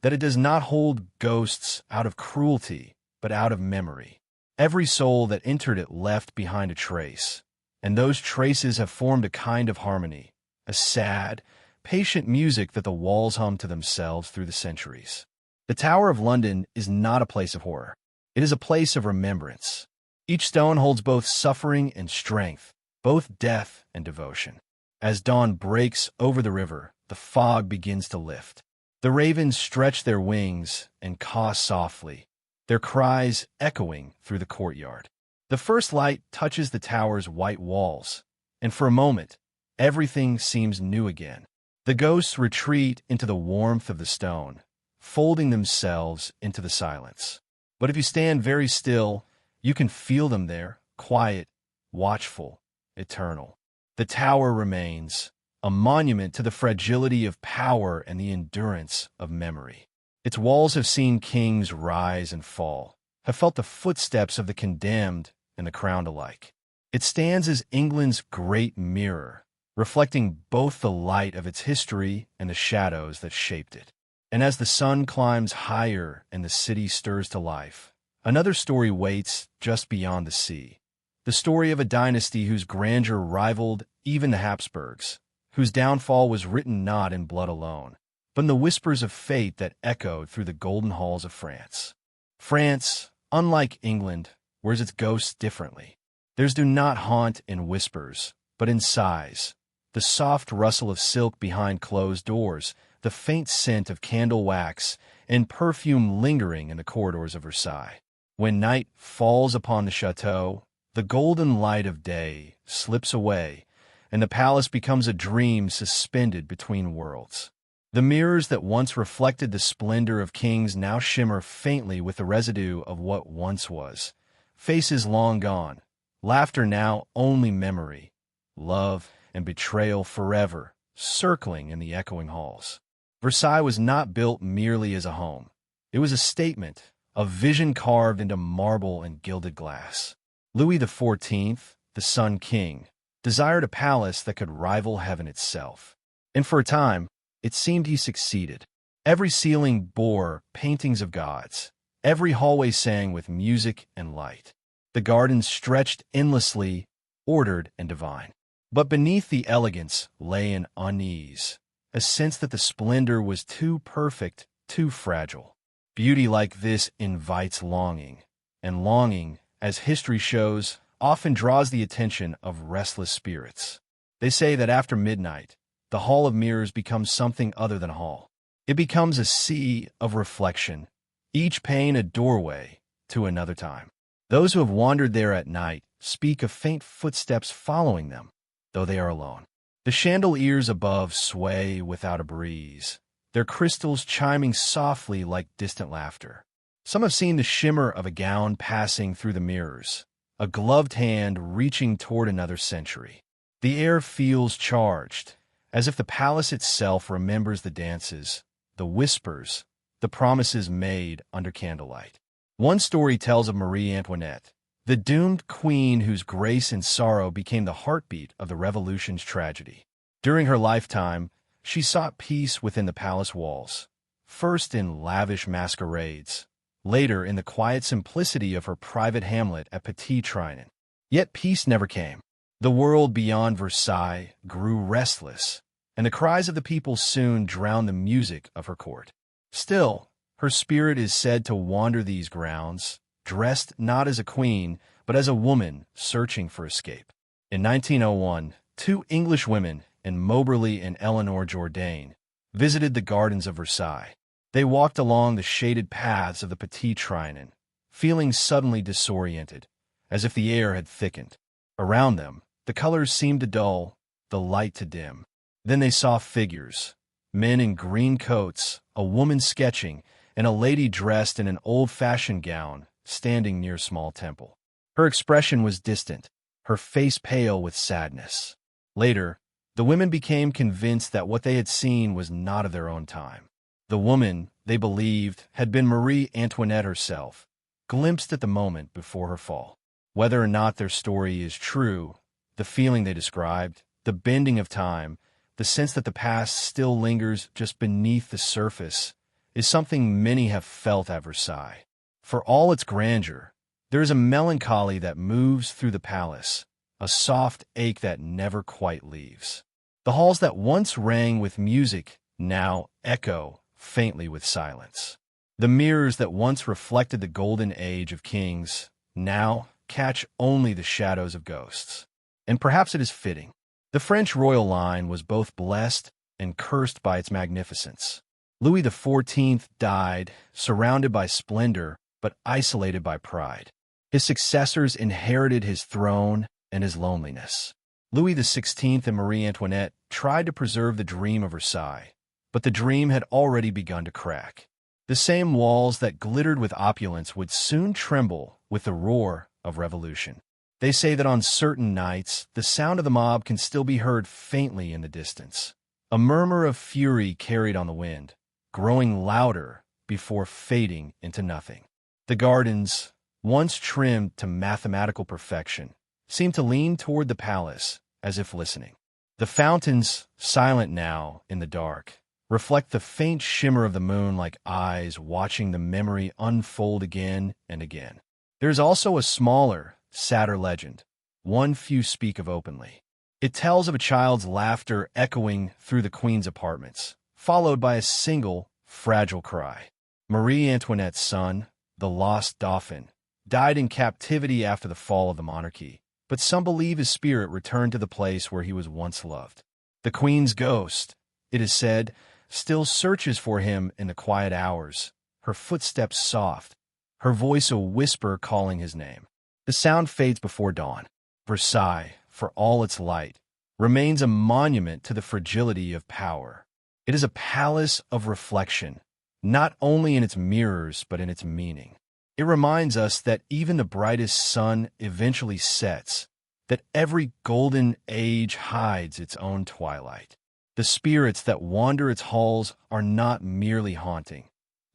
that it does not hold ghosts out of cruelty, but out of memory. Every soul that entered it left behind a trace, and those traces have formed a kind of harmony, a sad, patient music that the walls hum to themselves through the centuries. The Tower of London is not a place of horror. It is a place of remembrance. Each stone holds both suffering and strength, both death and devotion. As dawn breaks over the river, the fog begins to lift. The ravens stretch their wings and caw softly, their cries echoing through the courtyard. The first light touches the tower's white walls, and for a moment, everything seems new again. The ghosts retreat into the warmth of the stone, folding themselves into the silence. But if you stand very still, you can feel them there, quiet, watchful, eternal. The tower remains, a monument to the fragility of power and the endurance of memory. Its walls have seen kings rise and fall, have felt the footsteps of the condemned and the crowned alike. It stands as England's great mirror, reflecting both the light of its history and the shadows that shaped it. And as the sun climbs higher and the city stirs to life, another story waits just beyond the sea. The story of a dynasty whose grandeur rivaled even the Habsburgs, whose downfall was written not in blood alone, but in the whispers of fate that echoed through the golden halls of France. France, unlike England, wears its ghosts differently. Theirs do not haunt in whispers, but in sighs, the soft rustle of silk behind closed doors, the faint scent of candle wax, and perfume lingering in the corridors of Versailles. When night falls upon the châteaux, the golden light of day slips away, and the palace becomes a dream suspended between worlds. The mirrors that once reflected the splendor of kings now shimmer faintly with the residue of what once was. Faces long gone, laughter now only memory, love and betrayal forever, circling in the echoing halls. Versailles was not built merely as a home. It was a statement, a vision carved into marble and gilded glass. Louis XIV, the Sun King, desired a palace that could rival heaven itself. And for a time, it seemed he succeeded. Every ceiling bore paintings of gods. Every hallway sang with music and light. The gardens stretched endlessly, ordered and divine. But beneath the elegance lay an unease, a sense that the splendor was too perfect, too fragile. Beauty like this invites longing, and longing, as history shows, often draws the attention of restless spirits. They say that after midnight, the Hall of Mirrors becomes something other than a hall. It becomes a sea of reflection, each pane a doorway to another time. Those who have wandered there at night speak of faint footsteps following them, though they are alone. The chandeliers above sway without a breeze, their crystals chiming softly like distant laughter. Some have seen the shimmer of a gown passing through the mirrors, a gloved hand reaching toward another century. The air feels charged, as if the palace itself remembers the dances, the whispers, the promises made under candlelight. One story tells of Marie Antoinette, the doomed queen whose grace and sorrow became the heartbeat of the Revolution's tragedy. During her lifetime, she sought peace within the palace walls, first in lavish masquerades, later in the quiet simplicity of her private hamlet at Petit Trianon. Yet peace never came. The world beyond Versailles grew restless, and the cries of the people soon drowned the music of her court. Still, her spirit is said to wander these grounds, dressed not as a queen, but as a woman searching for escape. In 1901, two English women, Moberly and Eleanor Jourdain, visited the gardens of Versailles. They walked along the shaded paths of the Petit Trianon, feeling suddenly disoriented, as if the air had thickened. Around them, the colors seemed to dull, the light to dim. Then they saw figures, men in green coats, a woman sketching, and a lady dressed in an old-fashioned gown, standing near a small temple. Her expression was distant, her face pale with sadness. Later, the women became convinced that what they had seen was not of their own time. The woman, they believed, had been Marie Antoinette herself, glimpsed at the moment before her fall. Whether or not their story is true, the feeling they described, the bending of time, the sense that the past still lingers just beneath the surface, is something many have felt at Versailles. For all its grandeur, there is a melancholy that moves through the palace, a soft ache that never quite leaves. The halls that once rang with music now echo faintly with silence. The mirrors that once reflected the golden age of kings now catch only the shadows of ghosts. And perhaps it is fitting. The French royal line was both blessed and cursed by its magnificence. Louis XIV died, surrounded by splendor, but isolated by pride. His successors inherited his throne and his loneliness. Louis XVI and Marie Antoinette tried to preserve the dream of Versailles, but the dream had already begun to crack. The same walls that glittered with opulence would soon tremble with the roar of revolution. They say that on certain nights, the sound of the mob can still be heard faintly in the distance, a murmur of fury carried on the wind, growing louder before fading into nothing. The gardens, once trimmed to mathematical perfection, seemed to lean toward the palace as if listening. The fountains, silent now in the dark, reflect the faint shimmer of the moon like eyes watching the memory unfold again and again. There is also a smaller, sadder legend, one few speak of openly. It tells of a child's laughter echoing through the queen's apartments, followed by a single, fragile cry. Marie Antoinette's son, the lost Dauphin, died in captivity after the fall of the monarchy, but some believe his spirit returned to the place where he was once loved. The queen's ghost, it is said, still searches for him in the quiet hours, her footsteps soft, her voice a whisper calling his name. The sound fades before dawn. Versailles, for all its light, remains a monument to the fragility of power. It is a palace of reflection, not only in its mirrors but in its meaning. It reminds us that even the brightest sun eventually sets, that every golden age hides its own twilight. The spirits that wander its halls are not merely haunting.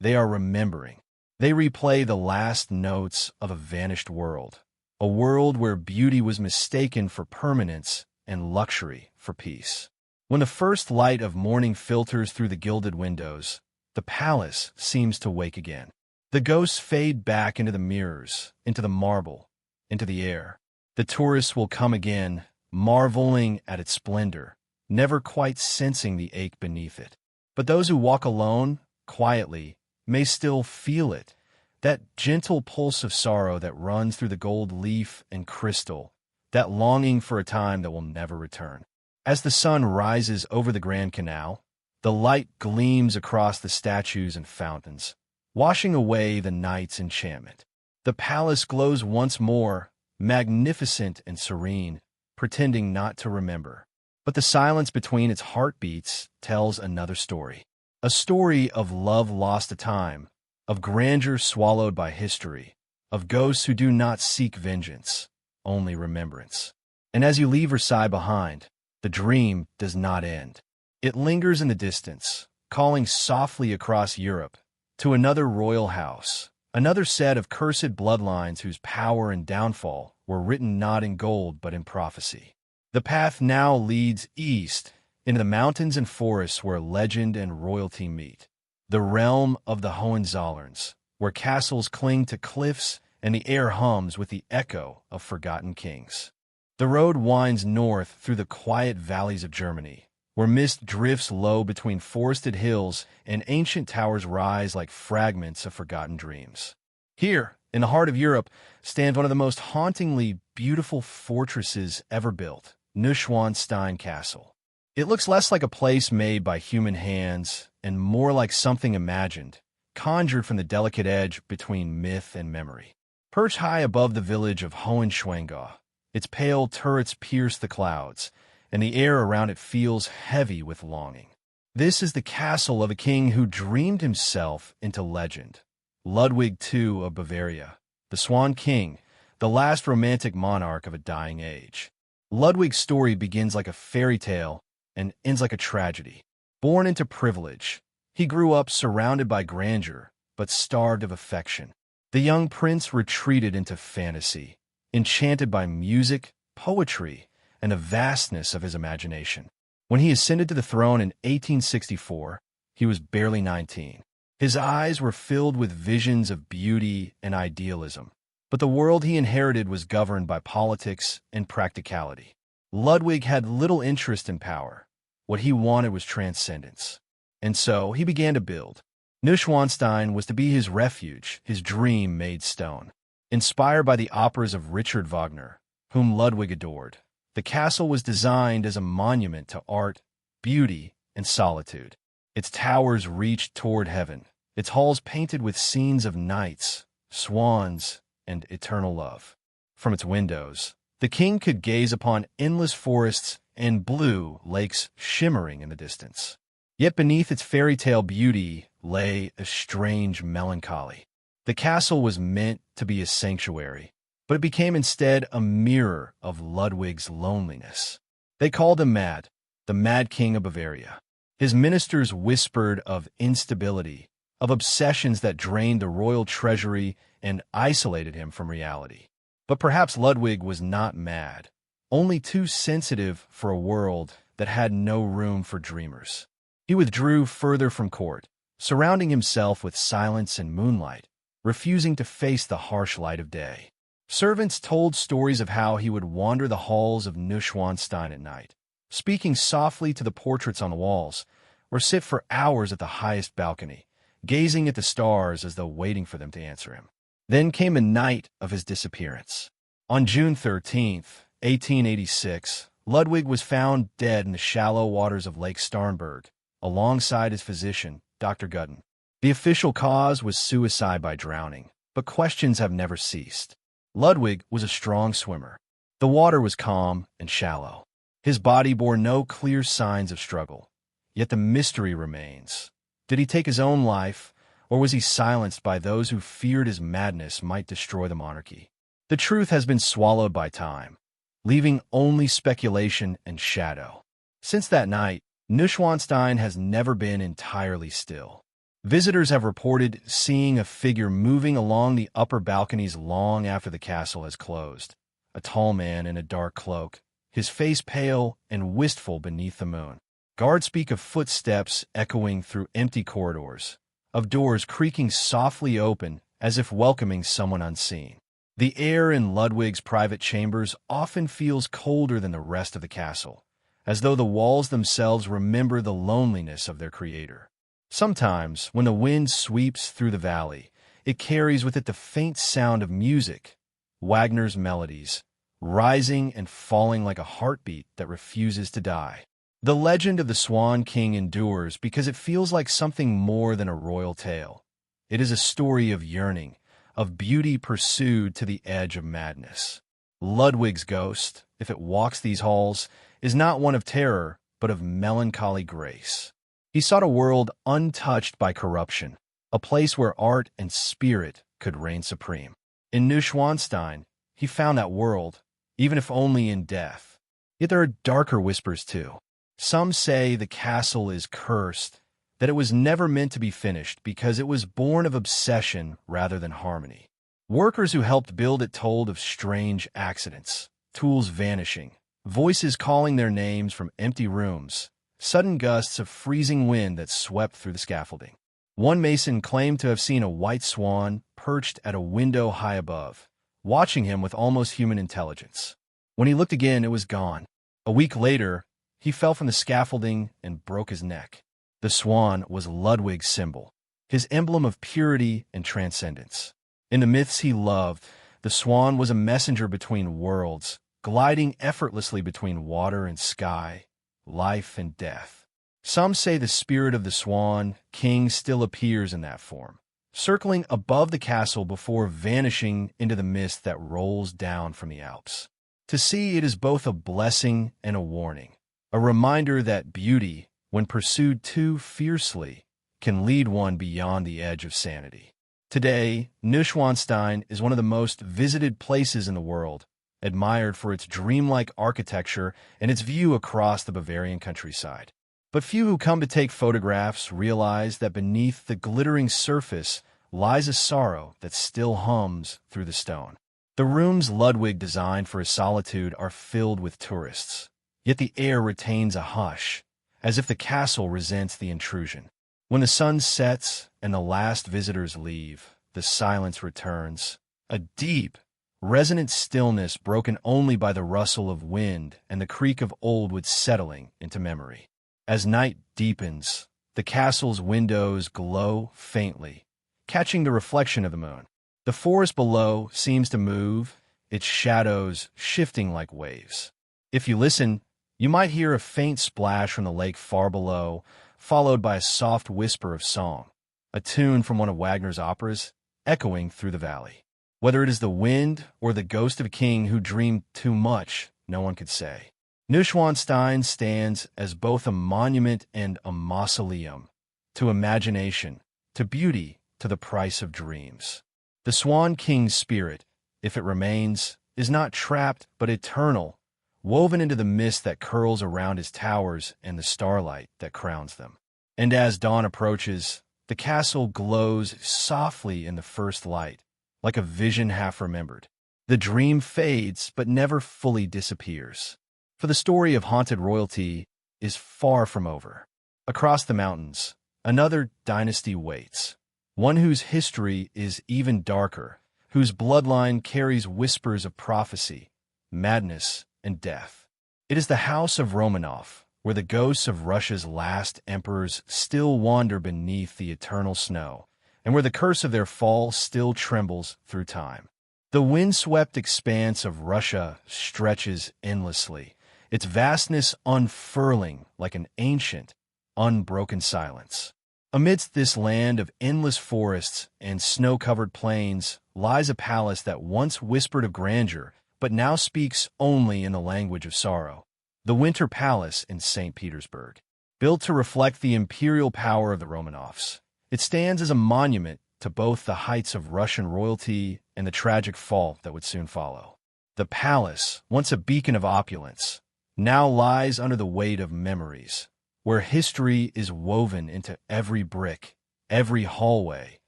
They are remembering. They replay the last notes of a vanished world, a world where beauty was mistaken for permanence and luxury for peace. When the first light of morning filters through the gilded windows, the palace seems to wake again. The ghosts fade back into the mirrors, into the marble, into the air. The tourists will come again, marveling at its splendor, never quite sensing the ache beneath it. But those who walk alone, quietly, may still feel it, that gentle pulse of sorrow that runs through the gold leaf and crystal, that longing for a time that will never return. As the sun rises over the Grand Canal, the light gleams across the statues and fountains, washing away the night's enchantment. The palace glows once more, magnificent and serene, pretending not to remember. But the silence between its heartbeats tells another story. A story of love lost to time, of grandeur swallowed by history, of ghosts who do not seek vengeance, only remembrance. And as you leave Versailles behind, the dream does not end. It lingers in the distance, calling softly across Europe to another royal house, another set of cursed bloodlines whose power and downfall were written not in gold but in prophecy. The path now leads east, into the mountains and forests where legend and royalty meet. The realm of the Hohenzollerns, where castles cling to cliffs and the air hums with the echo of forgotten kings. The road winds north through the quiet valleys of Germany, where mist drifts low between forested hills and ancient towers rise like fragments of forgotten dreams. Here, in the heart of Europe, stands one of the most hauntingly beautiful fortresses ever built, Neuschwanstein Castle. It looks less like a place made by human hands and more like something imagined, conjured from the delicate edge between myth and memory. Perched high above the village of Hohenschwangau, its pale turrets pierce the clouds, and the air around it feels heavy with longing. This is the castle of a king who dreamed himself into legend. Ludwig II of Bavaria, the Swan King, the last romantic monarch of a dying age. Ludwig's story begins like a fairy tale and ends like a tragedy. Born into privilege, he grew up surrounded by grandeur, but starved of affection. The young prince retreated into fantasy, enchanted by music, poetry, and the vastness of his imagination. When he ascended to the throne in 1864, he was barely 19. His eyes were filled with visions of beauty and idealism, but the world he inherited was governed by politics and practicality. Ludwig had little interest in power. What he wanted was transcendence. And so he began to build. Neuschwanstein was to be his refuge, his dream made stone. Inspired by the operas of Richard Wagner, whom Ludwig adored, the castle was designed as a monument to art, beauty, and solitude. Its towers reached toward heaven, its halls painted with scenes of knights, swans, and eternal love. From its windows, the king could gaze upon endless forests and blue lakes shimmering in the distance. Yet beneath its fairy tale beauty lay a strange melancholy. The castle was meant to be a sanctuary, but it became instead a mirror of Ludwig's loneliness. They called him mad, the Mad King of Bavaria. His ministers whispered of instability, of obsessions that drained the royal treasury and isolated him from reality. But perhaps Ludwig was not mad, only too sensitive for a world that had no room for dreamers. He withdrew further from court, surrounding himself with silence and moonlight, refusing to face the harsh light of day. Servants told stories of how he would wander the halls of Neuschwanstein at night, speaking softly to the portraits on the walls, or sit for hours at the highest balcony, gazing at the stars as though waiting for them to answer him. Then came a night of his disappearance. On June 13th, 1886, Ludwig was found dead in the shallow waters of Lake Starnberg, alongside his physician, Dr. Gutton. The official cause was suicide by drowning, but questions have never ceased. Ludwig was a strong swimmer. The water was calm and shallow. His body bore no clear signs of struggle. Yet the mystery remains. Did he take his own life, or was he silenced by those who feared his madness might destroy the monarchy? The truth has been swallowed by time, leaving only speculation and shadow. Since that night, Neuschwanstein has never been entirely still. Visitors have reported seeing a figure moving along the upper balconies long after the castle has closed. A tall man in a dark cloak, his face pale and wistful beneath the moon. Guards speak of footsteps echoing through empty corridors, of doors creaking softly open as if welcoming someone unseen. The air in Ludwig's private chambers often feels colder than the rest of the castle, as though the walls themselves remember the loneliness of their creator. Sometimes, when the wind sweeps through the valley, it carries with it the faint sound of music, Wagner's melodies, rising and falling like a heartbeat that refuses to die. The legend of the Swan King endures because it feels like something more than a royal tale. It is a story of yearning, of beauty pursued to the edge of madness. Ludwig's ghost, if it walks these halls, is not one of terror, but of melancholy grace. He sought a world untouched by corruption, a place where art and spirit could reign supreme. In Neuschwanstein, he found that world, even if only in death. Yet there are darker whispers too. Some say the castle is cursed, that it was never meant to be finished because it was born of obsession rather than harmony. Workers who helped build it told of strange accidents, tools vanishing, voices calling their names from empty rooms, sudden gusts of freezing wind that swept through the scaffolding. One mason claimed to have seen a white swan perched at a window high above, watching him with almost human intelligence. When he looked again, it was gone. A week later, he fell from the scaffolding and broke his neck. The swan was Ludwig's symbol, his emblem of purity and transcendence. In the myths he loved, the swan was a messenger between worlds, gliding effortlessly between water and sky, life and death. Some say the spirit of the swan king still appears in that form, circling above the castle before vanishing into the mist that rolls down from the Alps. To see it is both a blessing and a warning, a reminder that beauty, when pursued too fiercely, can lead one beyond the edge of sanity. Today, Neuschwanstein is one of the most visited places in the world, admired for its dreamlike architecture and its view across the Bavarian countryside. But few who come to take photographs realize that beneath the glittering surface lies a sorrow that still hums through the stone. The rooms Ludwig designed for his solitude are filled with tourists, yet the air retains a hush, as if the castle resents the intrusion. When the sun sets and the last visitors leave, the silence returns, a deep, resonant stillness broken only by the rustle of wind and the creak of old wood settling into memory. As night deepens, the castle's windows glow faintly, catching the reflection of the moon. The forest below seems to move, its shadows shifting like waves. If you listen, you might hear a faint splash from the lake far below, followed by a soft whisper of song, a tune from one of Wagner's operas, echoing through the valley. Whether it is the wind or the ghost of a king who dreamed too much, no one could say. Neuschwanstein stands as both a monument and a mausoleum, to imagination, to beauty, to the price of dreams. The Swan King's spirit, if it remains, is not trapped but eternal, woven into the mist that curls around his towers and the starlight that crowns them. And as dawn approaches, the castle glows softly in the first light, like a vision half remembered. The dream fades but never fully disappears. For the story of haunted royalty is far from over. Across the mountains, another dynasty waits, one whose history is even darker, whose bloodline carries whispers of prophecy, madness, and death. It is the House of Romanov, where the ghosts of Russia's last emperors still wander beneath the eternal snow, and where the curse of their fall still trembles through time. The wind-swept expanse of Russia stretches endlessly, its vastness unfurling like an ancient, unbroken silence. Amidst this land of endless forests and snow-covered plains lies a palace that once whispered of grandeur, but now speaks only in the language of sorrow. The Winter Palace in St. Petersburg. Built to reflect the imperial power of the Romanovs, it stands as a monument to both the heights of Russian royalty and the tragic fall that would soon follow. The palace, once a beacon of opulence, now lies under the weight of memories, where history is woven into every brick, every hallway,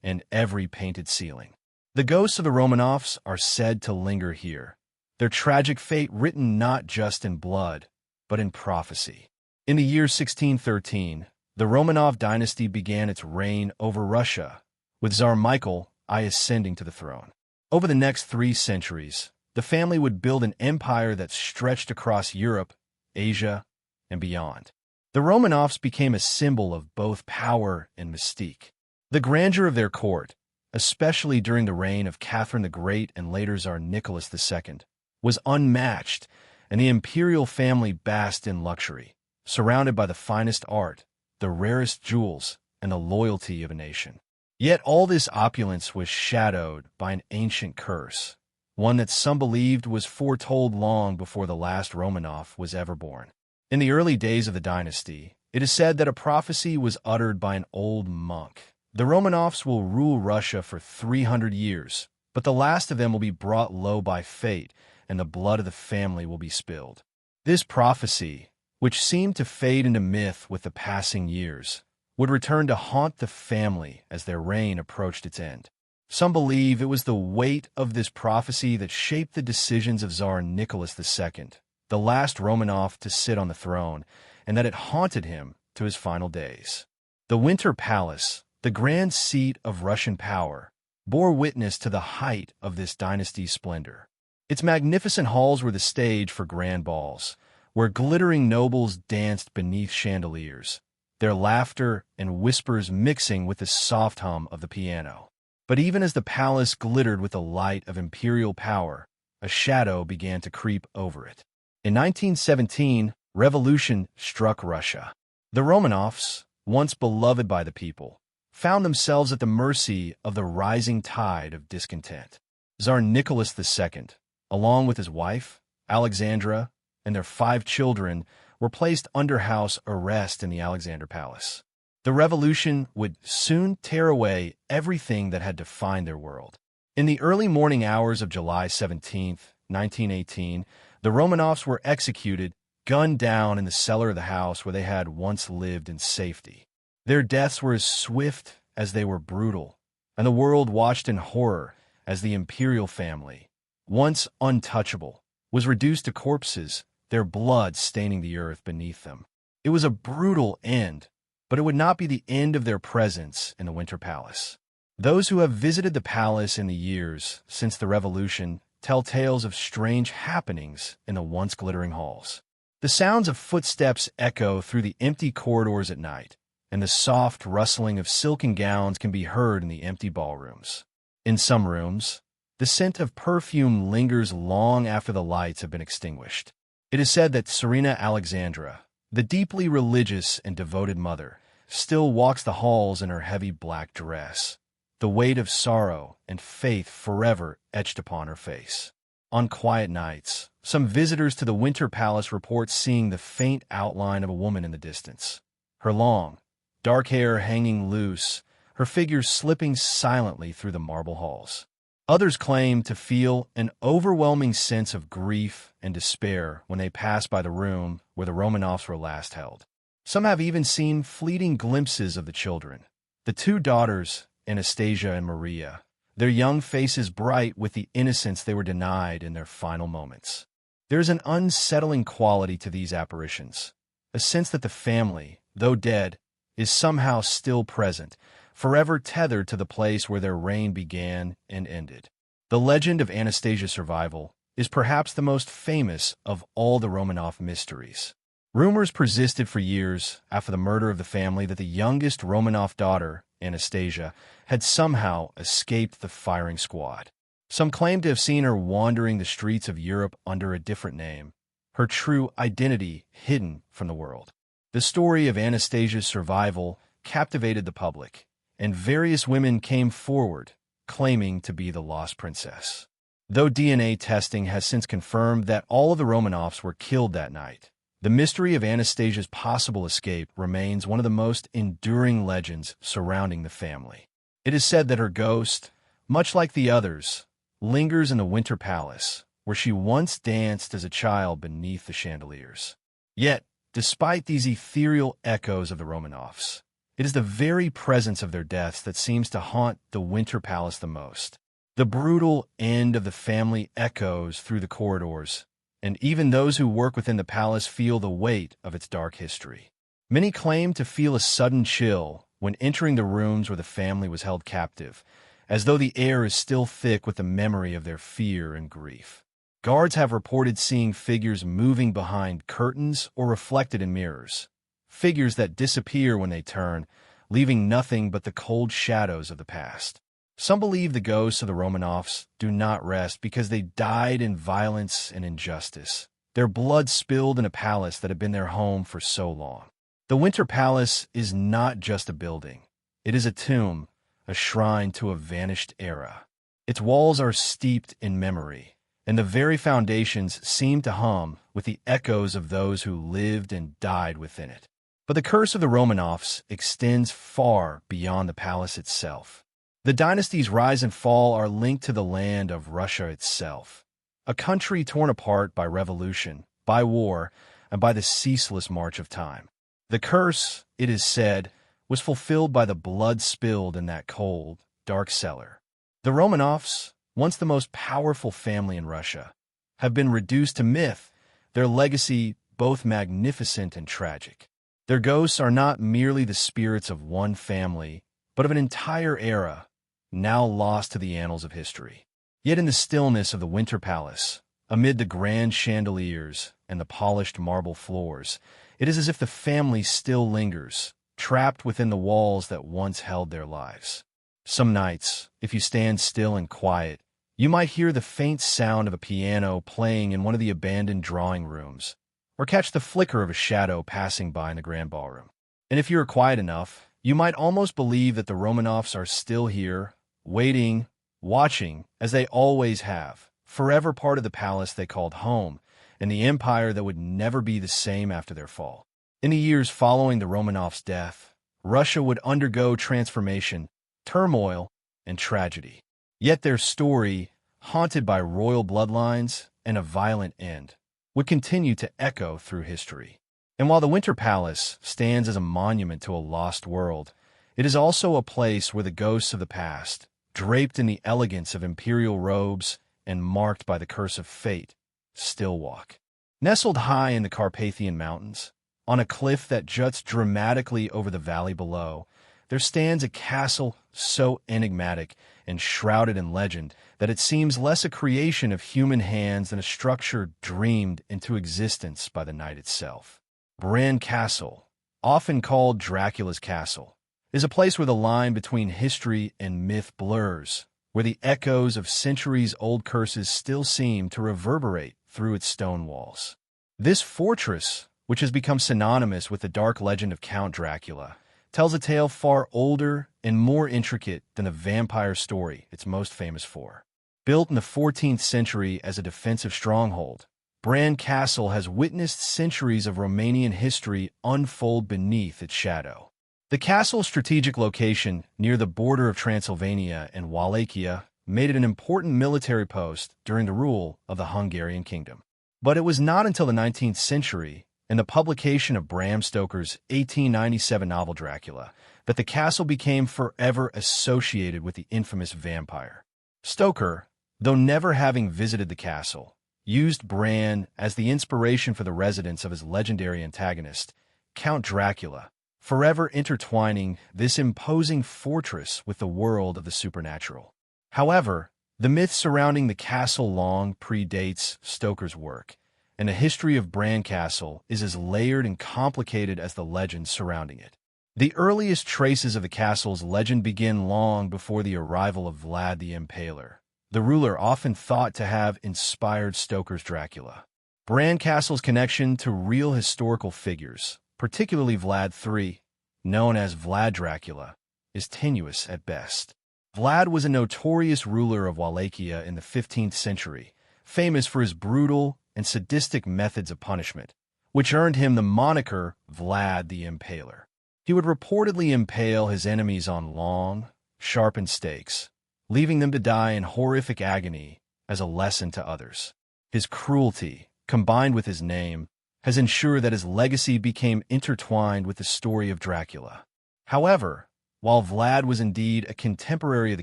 and every painted ceiling. The ghosts of the Romanovs are said to linger here, their tragic fate written not just in blood, but in prophecy. In the year 1613, the Romanov dynasty began its reign over Russia, with Tsar Michael I ascending to the throne. Over the next 3 centuries, the family would build an empire that stretched across Europe, Asia, and beyond. The Romanovs became a symbol of both power and mystique. The grandeur of their court, especially during the reign of Catherine the Great and later Tsar Nicholas II, was unmatched, and the imperial family basked in luxury, surrounded by the finest art, the rarest jewels, and the loyalty of a nation. Yet all this opulence was shadowed by an ancient curse, one that some believed was foretold long before the last Romanov was ever born. In the early days of the dynasty, it is said that a prophecy was uttered by an old monk. The Romanovs will rule Russia for 300 years, but the last of them will be brought low by fate, and the blood of the family will be spilled. This prophecy, which seemed to fade into myth with the passing years, would return to haunt the family as their reign approached its end. Some believe it was the weight of this prophecy that shaped the decisions of Tsar Nicholas II, the last Romanov to sit on the throne, and that it haunted him to his final days. The Winter Palace, the grand seat of Russian power, bore witness to the height of this dynasty's splendor. Its magnificent halls were the stage for grand balls, where glittering nobles danced beneath chandeliers, their laughter and whispers mixing with the soft hum of the piano. But even as the palace glittered with the light of imperial power, a shadow began to creep over it. In 1917, revolution struck Russia. The Romanovs, once beloved by the people, found themselves at the mercy of the rising tide of discontent. Tsar Nicholas II, along with his wife, Alexandra, and their 5 children, were placed under house arrest in the Alexander Palace. The revolution would soon tear away everything that had defined their world. In the early morning hours of July 17, 1918, the Romanovs were executed, gunned down in the cellar of the house where they had once lived in safety. Their deaths were as swift as they were brutal, and the world watched in horror as the imperial family, once untouchable, was reduced to corpses, their blood staining the earth beneath them. It was a brutal end, but it would not be the end of their presence in the Winter Palace. Those who have visited the palace in the years since the revolution tell tales of strange happenings in the once glittering halls. The sounds of footsteps echo through the empty corridors at night, and the soft rustling of silken gowns can be heard in the empty ballrooms. In some rooms, the scent of perfume lingers long after the lights have been extinguished. It is said that Tsarina Alexandra, the deeply religious and devoted mother, still walks the halls in her heavy black dress, the weight of sorrow and faith forever etched upon her face. On quiet nights, some visitors to the Winter Palace report seeing the faint outline of a woman in the distance. Her long, dark hair hanging loose, her figure slipping silently through the marble halls. Others claim to feel an overwhelming sense of grief and despair when they pass by the room where the Romanovs were last held. Some have even seen fleeting glimpses of the children, the 2 daughters, Anastasia and Maria, their young faces bright with the innocence they were denied in their final moments. There is an unsettling quality to these apparitions, a sense that the family, though dead, is somehow still present, forever tethered to the place where their reign began and ended. The legend of Anastasia's survival is perhaps the most famous of all the Romanov mysteries. Rumors persisted for years after the murder of the family that the youngest Romanov daughter, Anastasia, had somehow escaped the firing squad. Some claimed to have seen her wandering the streets of Europe under a different name, her true identity hidden from the world. The story of Anastasia's survival captivated the public, and various women came forward, claiming to be the lost princess. Though DNA testing has since confirmed that all of the Romanovs were killed that night, the mystery of Anastasia's possible escape remains one of the most enduring legends surrounding the family. It is said that her ghost, much like the others, lingers in the Winter Palace, where she once danced as a child beneath the chandeliers. Yet, despite these ethereal echoes of the Romanovs, it is the very presence of their deaths that seems to haunt the Winter Palace the most. The brutal end of the family echoes through the corridors, and even those who work within the palace feel the weight of its dark history. Many claim to feel a sudden chill when entering the rooms where the family was held captive, as though the air is still thick with the memory of their fear and grief. Guards have reported seeing figures moving behind curtains or reflected in mirrors, figures that disappear when they turn, leaving nothing but the cold shadows of the past. Some believe the ghosts of the Romanovs do not rest because they died in violence and injustice, their blood spilled in a palace that had been their home for so long. The Winter Palace is not just a building. It is a tomb, a shrine to a vanished era. Its walls are steeped in memory, and the very foundations seem to hum with the echoes of those who lived and died within it. But the curse of the Romanovs extends far beyond the palace itself. The dynasty's rise and fall are linked to the land of Russia itself, a country torn apart by revolution, by war, and by the ceaseless march of time. The curse, it is said, was fulfilled by the blood spilled in that cold, dark cellar. The Romanovs, once the most powerful family in Russia, have been reduced to myth, their legacy both magnificent and tragic. Their ghosts are not merely the spirits of one family, but of an entire era, now lost to the annals of history. Yet in the stillness of the Winter Palace, amid the grand chandeliers and the polished marble floors, it is as if the family still lingers, trapped within the walls that once held their lives. Some nights, if you stand still and quiet, you might hear the faint sound of a piano playing in one of the abandoned drawing rooms, or catch the flicker of a shadow passing by in the grand ballroom. And if you are quiet enough, you might almost believe that the Romanovs are still here, waiting, watching, as they always have, forever part of the palace they called home, and the empire that would never be the same after their fall. In the years following the Romanovs' death, Russia would undergo transformation, turmoil, and tragedy. Yet their story, haunted by royal bloodlines and a violent end, would continue to echo through history. And while the Winter Palace stands as a monument to a lost world, it is also a place where the ghosts of the past, draped in the elegance of imperial robes and marked by the curse of fate, still walk. Nestled high in the Carpathian Mountains, on a cliff that juts dramatically over the valley below, there stands a castle so enigmatic and shrouded in legend that it seems less a creation of human hands than a structure dreamed into existence by the night itself. Bran Castle, often called Dracula's Castle, is a place where the line between history and myth blurs, where the echoes of centuries-old curses still seem to reverberate through its stone walls. This fortress, which has become synonymous with the dark legend of Count Dracula, tells a tale far older and more intricate than the vampire story it's most famous for. Built in the 14th century as a defensive stronghold, Bran Castle has witnessed centuries of Romanian history unfold beneath its shadow. The castle's strategic location near the border of Transylvania and Wallachia made it an important military post during the rule of the Hungarian kingdom. But it was not until the 19th century, in the publication of Bram Stoker's 1897 novel Dracula, that the castle became forever associated with the infamous vampire. Stoker, though never having visited the castle, used Bran as the inspiration for the residence of his legendary antagonist, Count Dracula, forever intertwining this imposing fortress with the world of the supernatural. However, the myth surrounding the castle long predates Stoker's work, and the history of Bran Castle is as layered and complicated as the legends surrounding it. The earliest traces of the castle's legend begin long before the arrival of Vlad the Impaler, the ruler often thought to have inspired Stoker's Dracula. Bran Castle's connection to real historical figures, particularly Vlad III, known as Vlad Dracula, is tenuous at best. Vlad was a notorious ruler of Wallachia in the 15th century, famous for his brutal and sadistic methods of punishment, which earned him the moniker Vlad the Impaler. He would reportedly impale his enemies on long, sharpened stakes, leaving them to die in horrific agony as a lesson to others. His cruelty, combined with his name, has ensured that his legacy became intertwined with the story of Dracula. However, while Vlad was indeed a contemporary of the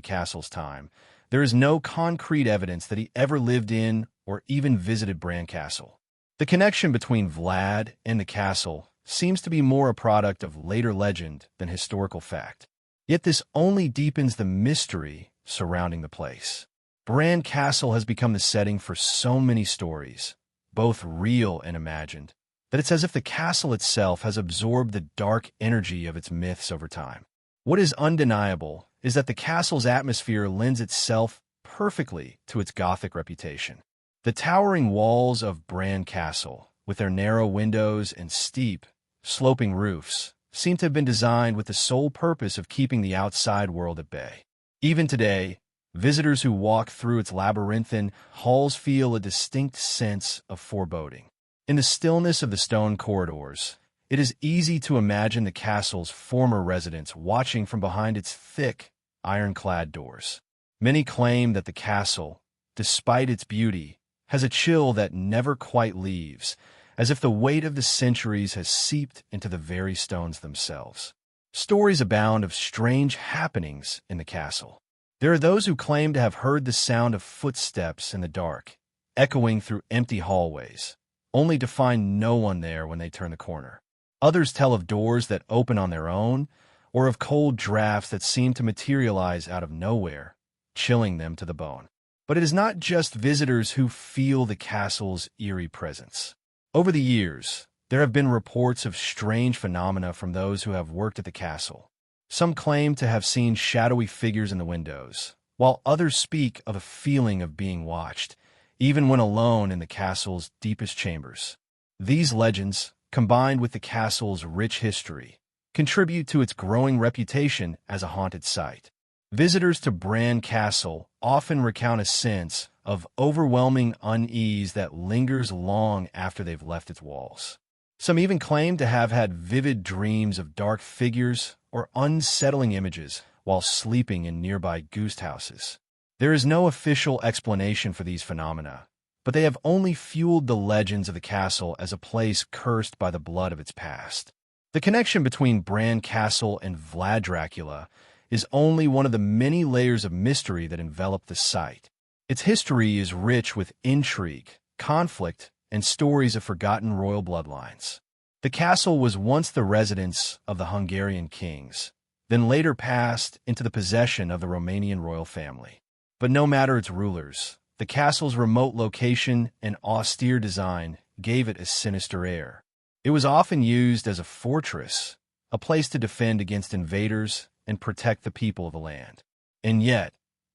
castle's time, there is no concrete evidence that he ever lived in or even visited Bran Castle. The connection between Vlad and the castle seems to be more a product of later legend than historical fact. Yet this only deepens the mystery surrounding the place. Bran Castle has become the setting for so many stories, both real and imagined, that it's as if the castle itself has absorbed the dark energy of its myths over time. What is undeniable is that the castle's atmosphere lends itself perfectly to its Gothic reputation. The towering walls of Bran Castle, with their narrow windows and steep, sloping roofs, seem to have been designed with the sole purpose of keeping the outside world at bay. Even today, Visitors who walk through its labyrinthine halls feel a distinct sense of foreboding. In the stillness of the stone corridors, it is easy to imagine the castle's former residents watching from behind its thick, ironclad doors. Many claim that the castle, despite its beauty, has a chill that never quite leaves, as if the weight of the centuries has seeped into the very stones themselves. Stories abound of strange happenings in the castle. There are those who claim to have heard the sound of footsteps in the dark, echoing through empty hallways, only to find no one there when they turn the corner. Others tell of doors that open on their own, or of cold drafts that seem to materialize out of nowhere, chilling them to the bone. But it is not just visitors who feel the castle's eerie presence. Over the years, there have been reports of strange phenomena from those who have worked at the castle. Some claim to have seen shadowy figures in the windows, while others speak of a feeling of being watched, even when alone in the castle's deepest chambers. These legends, combined with the castle's rich history, contribute to its growing reputation as a haunted site. Visitors to Bran Castle often recount a sense of overwhelming unease that lingers long after they've left its walls. Some even claim to have had vivid dreams of dark figures or unsettling images while sleeping in nearby ghost houses. There is no official explanation for these phenomena, but they have only fueled the legends of the castle as a place cursed by the blood of its past. The connection between Bran Castle and Vlad Dracula is only one of the many layers of mystery that envelop the site. Its history is rich with intrigue, conflict, and stories of forgotten royal bloodlines. The castle was once the residence of the Hungarian kings, then later passed into the possession of the Romanian royal family. But no matter its rulers, the castle's remote location and austere design gave it a sinister air. It was often used as a fortress, a place to defend against invaders and protect the people of the land. And yet,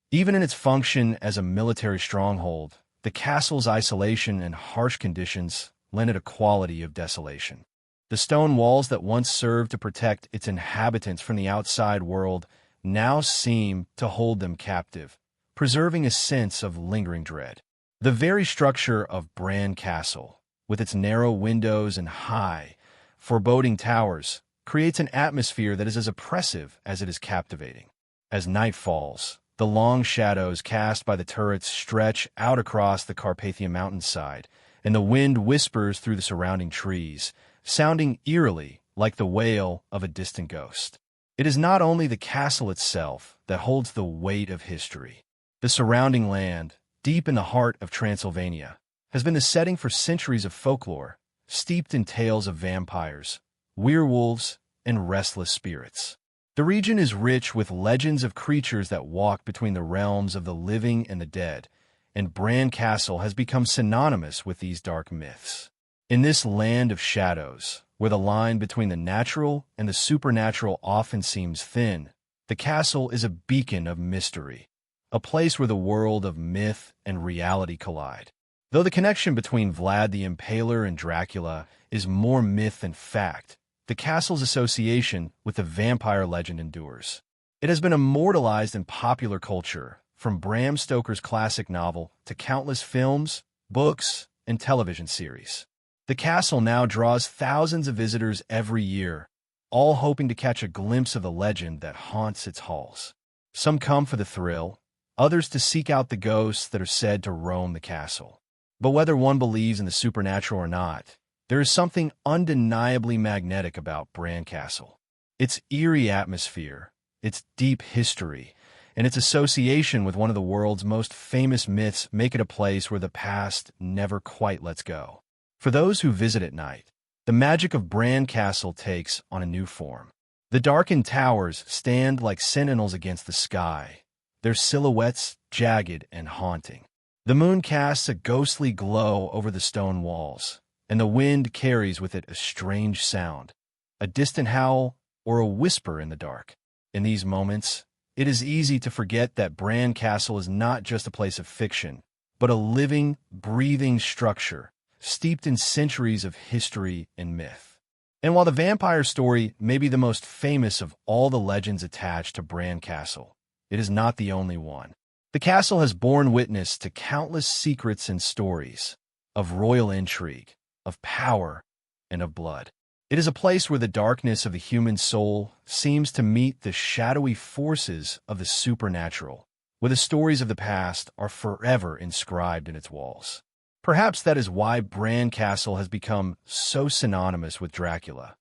even in its function as a military stronghold, the castle's isolation and harsh conditions lent it a quality of desolation. The stone walls that once served to protect its inhabitants from the outside world now seem to hold them captive, preserving a sense of lingering dread. The very structure of Bran Castle, with its narrow windows and high, foreboding towers, creates an atmosphere that is as oppressive as it is captivating. As night falls, the long shadows cast by the turrets stretch out across the Carpathian mountainside, and the wind whispers through the surrounding trees, sounding eerily like the wail of a distant ghost. It is not only the castle itself that holds the weight of history. The surrounding land, deep in the heart of Transylvania, has been the setting for centuries of folklore, steeped in tales of vampires, werewolves, and restless spirits. The region is rich with legends of creatures that walk between the realms of the living and the dead, and Bran Castle has become synonymous with these dark myths. In this land of shadows, where the line between the natural and the supernatural often seems thin, the castle is a beacon of mystery, a place where the world of myth and reality collide. Though the connection between Vlad the Impaler and Dracula is more myth than fact, the castle's association with the vampire legend endures. It has been immortalized in popular culture, from Bram Stoker's classic novel to countless films, books, and television series. The castle now draws thousands of visitors every year, all hoping to catch a glimpse of the legend that haunts its halls. Some come for the thrill, others to seek out the ghosts that are said to roam the castle. But whether one believes in the supernatural or not, there is something undeniably magnetic about Bran Castle. Its eerie atmosphere, its deep history, and its association with one of the world's most famous myths make it a place where the past never quite lets go. For those who visit at night, the magic of Bran Castle takes on a new form. The darkened towers stand like sentinels against the sky, their silhouettes jagged and haunting. The moon casts a ghostly glow over the stone walls, and the wind carries with it a strange sound, a distant howl or a whisper in the dark. In these moments, it is easy to forget that Bran Castle is not just a place of fiction, but a living, breathing structure steeped in centuries of history and myth. And while the vampire story may be the most famous of all the legends attached to Bran Castle, it is not the only one. The castle has borne witness to countless secrets and stories of royal intrigue, of power, and of blood. It is a place where the darkness of the human soul seems to meet the shadowy forces of the supernatural, where the stories of the past are forever inscribed in its walls. Perhaps that is why Bran Castle has become so synonymous with Dracula,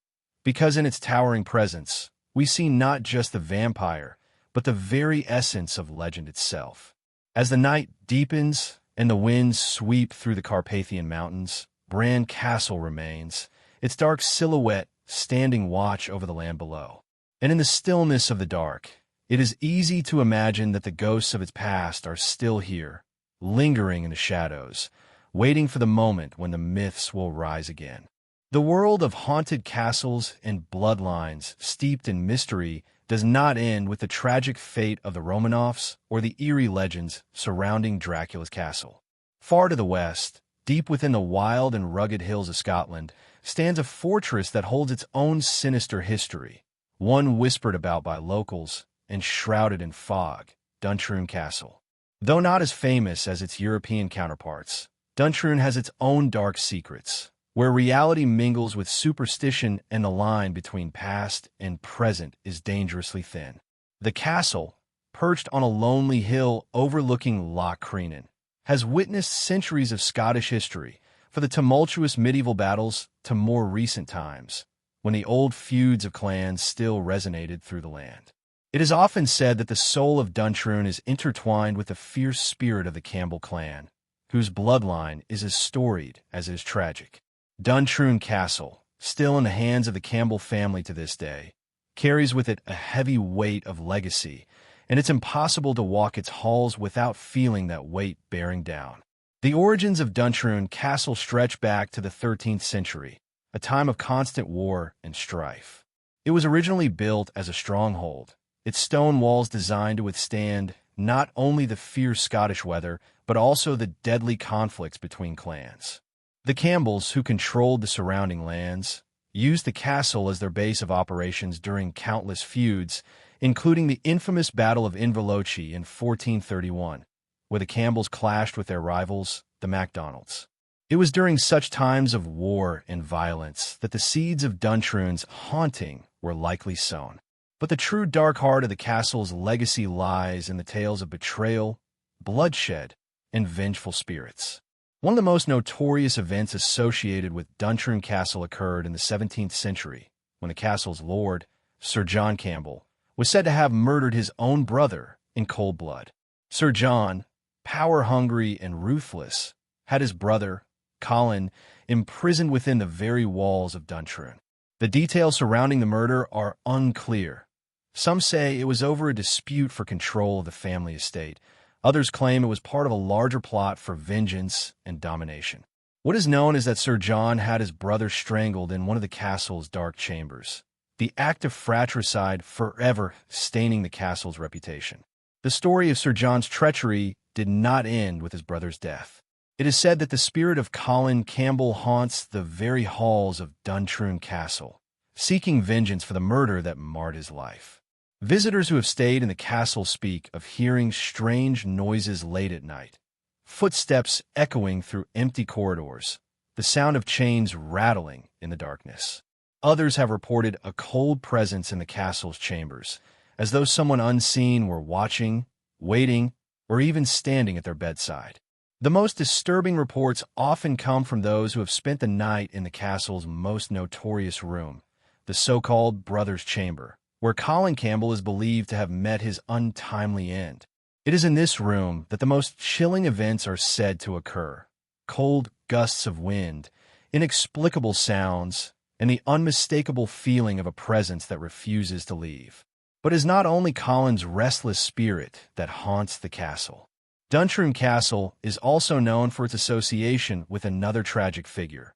because in its towering presence, we see not just the vampire, but the very essence of legend itself. As the night deepens and the winds sweep through the Carpathian Mountains, Bran Castle remains, its dark silhouette standing watch over the land below. And in the stillness of the dark, it is easy to imagine that the ghosts of its past are still here, lingering in the shadows, waiting for the moment when the myths will rise again. The world of haunted castles and bloodlines steeped in mystery does not end with the tragic fate of the Romanovs or the eerie legends surrounding Dracula's castle. Far to the west, deep within the wild and rugged hills of Scotland, stands a fortress that holds its own sinister history, one whispered about by locals and shrouded in fog, Duntroon Castle. Though not as famous as its European counterparts, Duntroon has its own dark secrets, where reality mingles with superstition and the line between past and present is dangerously thin. The castle, perched on a lonely hill overlooking Loch Creenan, has witnessed centuries of Scottish history, from the tumultuous medieval battles to more recent times, when the old feuds of clans still resonated through the land. It is often said that the soul of Duntroon is intertwined with the fierce spirit of the Campbell clan, whose bloodline is as storied as it is tragic. Duntroon Castle, still in the hands of the Campbell family to this day, carries with it a heavy weight of legacy, and it's impossible to walk its halls without feeling that weight bearing down. The origins of Duntroon Castle stretch back to the 13th century, a time of constant war and strife. It was originally built as a stronghold, its stone walls designed to withstand not only the fierce Scottish weather, but also the deadly conflicts between clans. The Campbells, who controlled the surrounding lands, used the castle as their base of operations during countless feuds, including the infamous Battle of Inverlochie in 1431, where the Campbells clashed with their rivals, the MacDonalds. It was during such times of war and violence that the seeds of Duntroon's haunting were likely sown. But the true dark heart of the castle's legacy lies in the tales of betrayal, bloodshed, and vengeful spirits. One of the most notorious events associated with Duntroon Castle occurred in the 17th century, when the castle's lord, Sir John Campbell, was said to have murdered his own brother in cold blood. Sir John, power-hungry and ruthless, had his brother, Colin, imprisoned within the very walls of Duntroon. The details surrounding the murder are unclear. Some say it was over a dispute for control of the family estate. Others claim it was part of a larger plot for vengeance and domination. What is known is that Sir John had his brother strangled in one of the castle's dark chambers, the act of fratricide forever staining the castle's reputation. The story of Sir John's treachery did not end with his brother's death. It is said that the spirit of Colin Campbell haunts the very halls of Duntroon Castle, seeking vengeance for the murder that marred his life. Visitors who have stayed in the castle speak of hearing strange noises late at night, footsteps echoing through empty corridors, the sound of chains rattling in the darkness. Others have reported a cold presence in the castle's chambers, as though someone unseen were watching, waiting, or even standing at their bedside. The most disturbing reports often come from those who have spent the night in the castle's most notorious room, the so-called Brothers' Chamber, where Colin Campbell is believed to have met his untimely end. It is in this room that the most chilling events are said to occur. Cold gusts of wind, inexplicable sounds, and the unmistakable feeling of a presence that refuses to leave. But it is not only Colin's restless spirit that haunts the castle. Duntroon Castle is also known for its association with another tragic figure,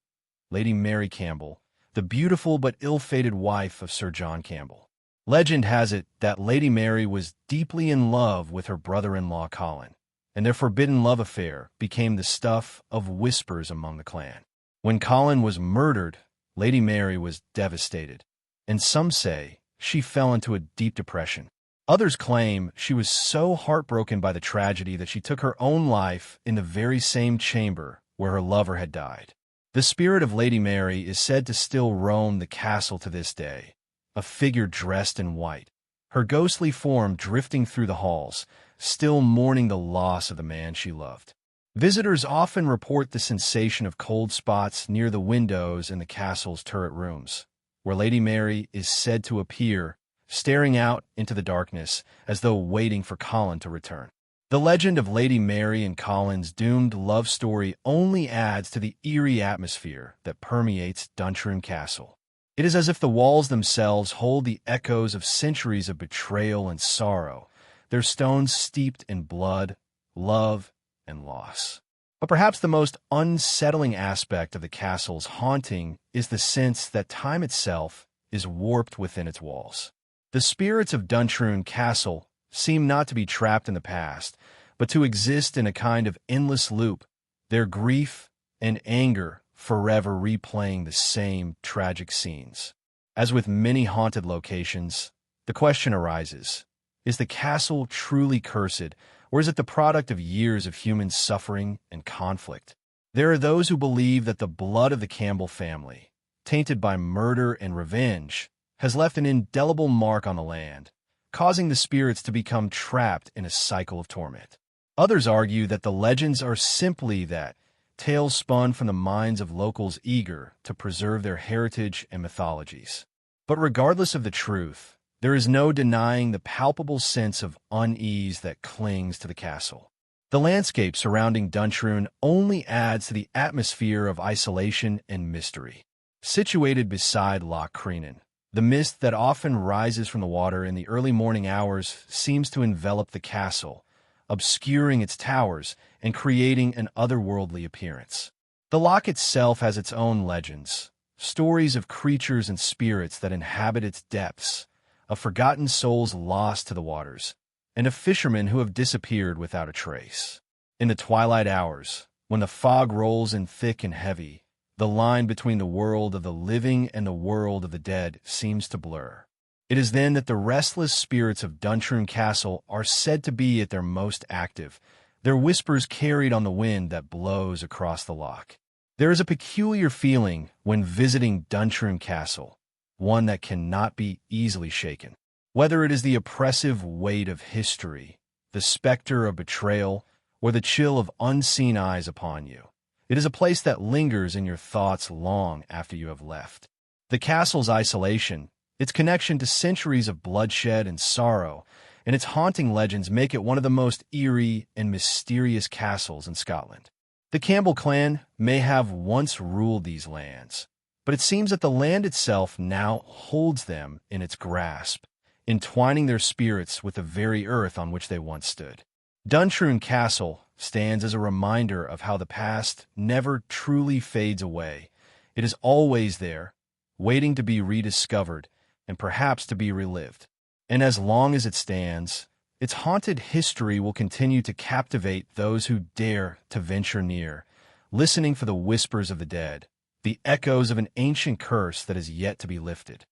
Lady Mary Campbell, the beautiful but ill-fated wife of Sir John Campbell. Legend has it that Lady Mary was deeply in love with her brother-in-law Colin, and their forbidden love affair became the stuff of whispers among the clan. When Colin was murdered, Lady Mary was devastated, and some say she fell into a deep depression. Others claim she was so heartbroken by the tragedy that she took her own life in the very same chamber where her lover had died. The spirit of Lady Mary is said to still roam the castle to this day, a figure dressed in white, her ghostly form drifting through the halls, still mourning the loss of the man she loved. Visitors often report the sensation of cold spots near the windows in the castle's turret rooms, where Lady Mary is said to appear, staring out into the darkness as though waiting for Colin to return. The legend of Lady Mary and Colin's doomed love story only adds to the eerie atmosphere that permeates Duntroon Castle. It is as if the walls themselves hold the echoes of centuries of betrayal and sorrow, their stones steeped in blood, love, and loss. But perhaps the most unsettling aspect of the castle's haunting is the sense that time itself is warped within its walls. The spirits of Duntroon Castle seem not to be trapped in the past, but to exist in a kind of endless loop, their grief and anger forever replaying the same tragic scenes. As with many haunted locations, the question arises, is the castle truly cursed, or is it the product of years of human suffering and conflict? There are those who believe that the blood of the Campbell family, tainted by murder and revenge, has left an indelible mark on the land, causing the spirits to become trapped in a cycle of torment. Others argue that the legends are simply that, tales spun from the minds of locals eager to preserve their heritage and mythologies. But regardless of the truth, there is no denying the palpable sense of unease that clings to the castle. The landscape surrounding Duntroon only adds to the atmosphere of isolation and mystery. Situated beside Loch Creenan, the mist that often rises from the water in the early morning hours seems to envelop the castle, obscuring its towers and creating an otherworldly appearance. The loch itself has its own legends, stories of creatures and spirits that inhabit its depths, of forgotten souls lost to the waters, and of fishermen who have disappeared without a trace. In the twilight hours, when the fog rolls in thick and heavy, the line between the world of the living and the world of the dead seems to blur. It is then that the restless spirits of Duntroon Castle are said to be at their most active, their whispers carried on the wind that blows across the loch. There is a peculiar feeling when visiting Duntroon Castle, one that cannot be easily shaken. Whether it is the oppressive weight of history, the specter of betrayal, or the chill of unseen eyes upon you, it is a place that lingers in your thoughts long after you have left. The castle's isolation, its connection to centuries of bloodshed and sorrow, and its haunting legends make it one of the most eerie and mysterious castles in Scotland. The Campbell clan may have once ruled these lands, but it seems that the land itself now holds them in its grasp, entwining their spirits with the very earth on which they once stood. Duntroon Castle stands as a reminder of how the past never truly fades away. It is always there, waiting to be rediscovered and perhaps to be relived. And as long as it stands, its haunted history will continue to captivate those who dare to venture near, listening for the whispers of the dead, the echoes of an ancient curse that is yet to be lifted.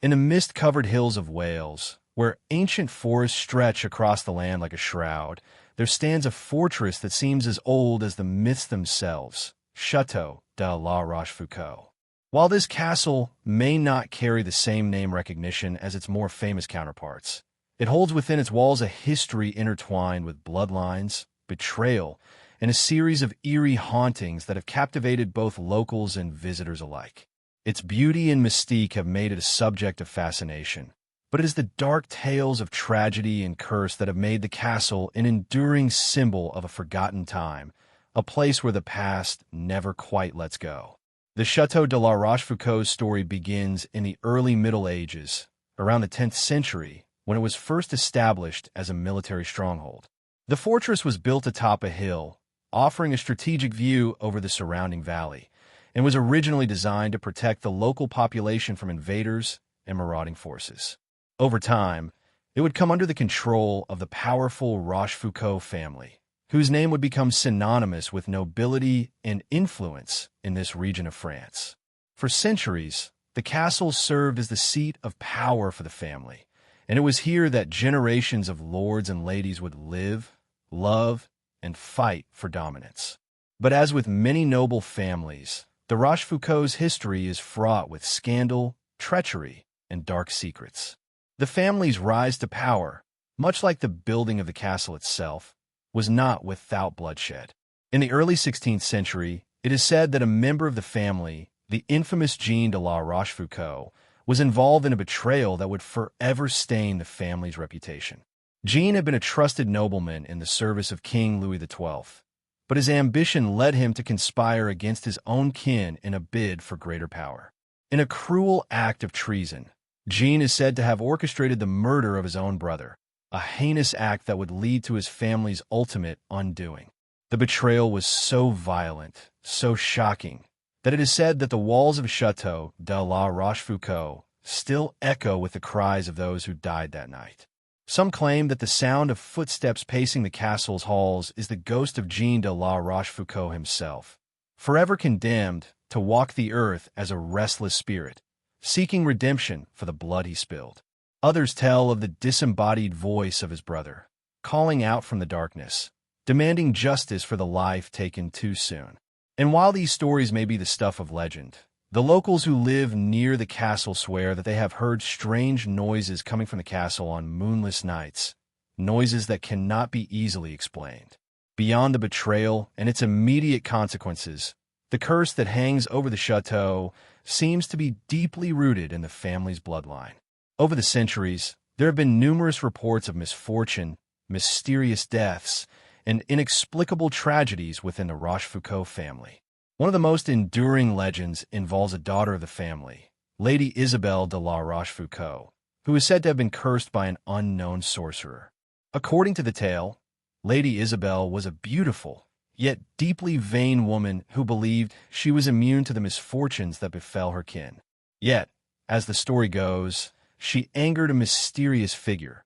In the mist-covered hills of Wales, where ancient forests stretch across the land like a shroud, there stands a fortress that seems as old as the myths themselves, Châteaux de la Rochefoucauld. While this castle may not carry the same name recognition as its more famous counterparts, it holds within its walls a history intertwined with bloodlines, betrayal, and a series of eerie hauntings that have captivated both locals and visitors alike. Its beauty and mystique have made it a subject of fascination, but it is the dark tales of tragedy and curse that have made the castle an enduring symbol of a forgotten time, a place where the past never quite lets go. The Châteaux de la Rochefoucauld's story begins in the early Middle Ages, around the 10th century, when it was first established as a military stronghold. The fortress was built atop a hill, offering a strategic view over the surrounding valley, and was originally designed to protect the local population from invaders and marauding forces. Over time, it would come under the control of the powerful Rochefoucauld family, whose name would become synonymous with nobility and influence in this region of France. For centuries, the castle served as the seat of power for the family, and it was here that generations of lords and ladies would live, love, and fight for dominance. But as with many noble families, the Rochefoucauld's history is fraught with scandal, treachery, and dark secrets. The family's rise to power, much like the building of the castle itself, was not without bloodshed. In the early 16th century, it is said that a member of the family, the infamous Jean de la Rochefoucauld, was involved in a betrayal that would forever stain the family's reputation. Jean had been a trusted nobleman in the service of King Louis XII, but his ambition led him to conspire against his own kin in a bid for greater power. In a cruel act of treason, Jean is said to have orchestrated the murder of his own brother, a heinous act that would lead to his family's ultimate undoing. The betrayal was so violent, so shocking, that it is said that the walls of Châteaux de la Rochefoucauld still echo with the cries of those who died that night. Some claim that the sound of footsteps pacing the castle's halls is the ghost of Jean de la Rochefoucauld himself, forever condemned to walk the earth as a restless spirit, seeking redemption for the blood he spilled. Others tell of the disembodied voice of his brother, calling out from the darkness, demanding justice for the life taken too soon. And while these stories may be the stuff of legend, the locals who live near the castle swear that they have heard strange noises coming from the castle on moonless nights, noises that cannot be easily explained. Beyond the betrayal and its immediate consequences, the curse that hangs over the chateau seems to be deeply rooted in the family's bloodline. Over the centuries, there have been numerous reports of misfortune, mysterious deaths, and inexplicable tragedies within the Rochefoucauld family. One of the most enduring legends involves a daughter of the family, Lady Isabelle de la Rochefoucauld, who is said to have been cursed by an unknown sorcerer. According to the tale, Lady Isabelle was a beautiful, yet deeply vain woman who believed she was immune to the misfortunes that befell her kin. Yet, as the story goes, she angered a mysterious figure,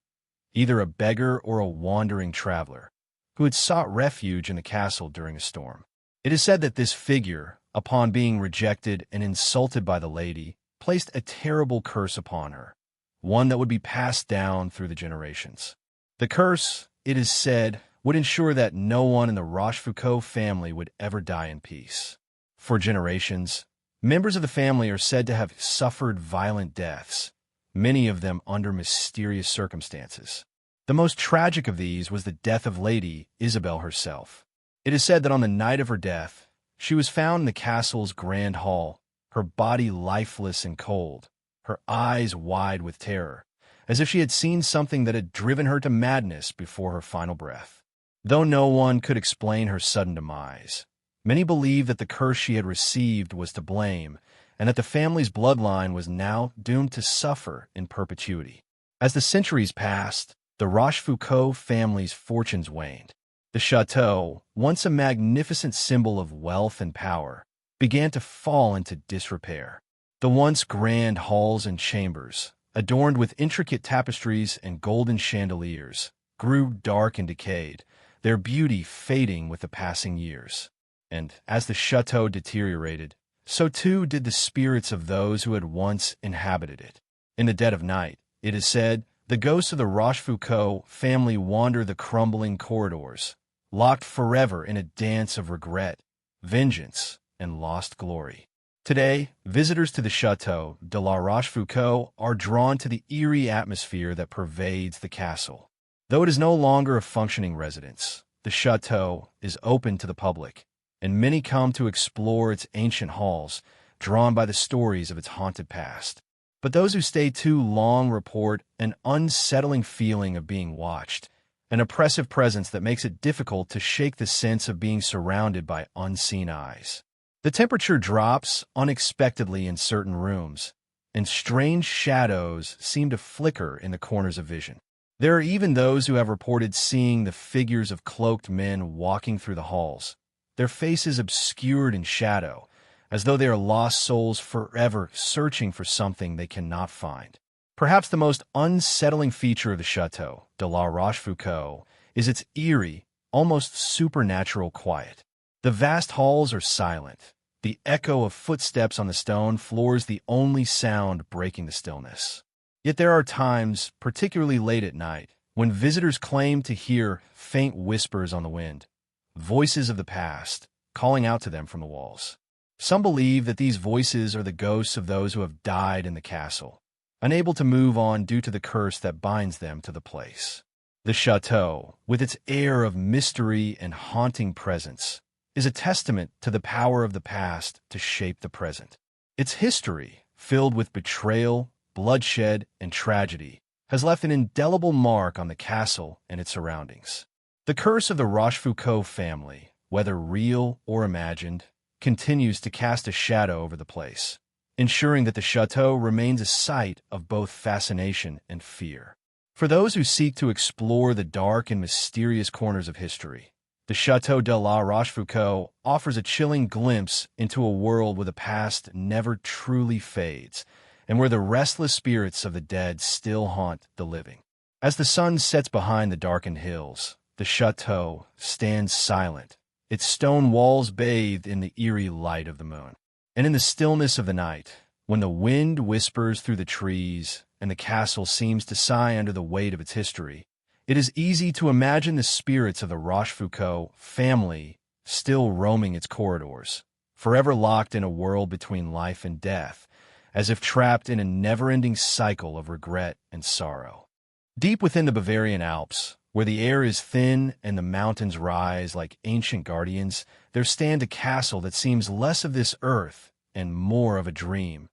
either a beggar or a wandering traveler, who had sought refuge in the castle during a storm. It is said that this figure, upon being rejected and insulted by the lady, placed a terrible curse upon her, one that would be passed down through the generations. The curse, it is said, would ensure that no one in the Rochefoucauld family would ever die in peace. For generations, members of the family are said to have suffered violent deaths, many of them under mysterious circumstances. The most tragic of these was the death of Lady Isabelle herself. It is said that on the night of her death, she was found in the castle's grand hall, her body lifeless and cold, her eyes wide with terror, as if she had seen something that had driven her to madness before her final breath. Though no one could explain her sudden demise, many believed that the curse she had received was to blame, and that the family's bloodline was now doomed to suffer in perpetuity. As the centuries passed, the Rochefoucauld family's fortunes waned. The château, once a magnificent symbol of wealth and power, began to fall into disrepair. The once grand halls and chambers, adorned with intricate tapestries and golden chandeliers, grew dark and decayed, their beauty fading with the passing years. And as the château deteriorated, so too did the spirits of those who had once inhabited it. In the dead of night, it is said, the ghosts of the Rochefoucauld family wander the crumbling corridors, locked forever in a dance of regret, vengeance, and lost glory. Today, visitors to the Châteaux de la Rochefoucauld are drawn to the eerie atmosphere that pervades the castle. Though it is no longer a functioning residence, the château is open to the public, and many come to explore its ancient halls, drawn by the stories of its haunted past. But those who stay too long report an unsettling feeling of being watched, an oppressive presence that makes it difficult to shake the sense of being surrounded by unseen eyes. The temperature drops unexpectedly in certain rooms, and strange shadows seem to flicker in the corners of vision. There are even those who have reported seeing the figures of cloaked men walking through the halls, their faces obscured in shadow, as though they are lost souls forever searching for something they cannot find. Perhaps the most unsettling feature of the Château de la Rochefoucauld is its eerie, almost supernatural quiet. The vast halls are silent, the echo of footsteps on the stone floors the only sound breaking the stillness. Yet there are times, particularly late at night, when visitors claim to hear faint whispers on the wind, voices of the past, calling out to them from the walls. Some believe that these voices are the ghosts of those who have died in the castle, unable to move on due to the curse that binds them to the place. The château, with its air of mystery and haunting presence, is a testament to the power of the past to shape the present. Its history, filled with betrayal, bloodshed, and tragedy, has left an indelible mark on the castle and its surroundings. The curse of the Rochefoucauld family, whether real or imagined, continues to cast a shadow over the place, ensuring that the château remains a site of both fascination and fear. For those who seek to explore the dark and mysterious corners of history, the Château de la Rochefoucauld offers a chilling glimpse into a world where the past never truly fades, and where the restless spirits of the dead still haunt the living. As the sun sets behind the darkened hills, the château stands silent, its stone walls bathed in the eerie light of the moon. And in the stillness of the night, when the wind whispers through the trees and the castle seems to sigh under the weight of its history, it is easy to imagine the spirits of the Rochefoucauld family still roaming its corridors, forever locked in a world between life and death, as if trapped in a never-ending cycle of regret and sorrow. Deep within the Bavarian Alps, where the air is thin and the mountains rise like ancient guardians, there stands a castle that seems less of this earth and more of a dream,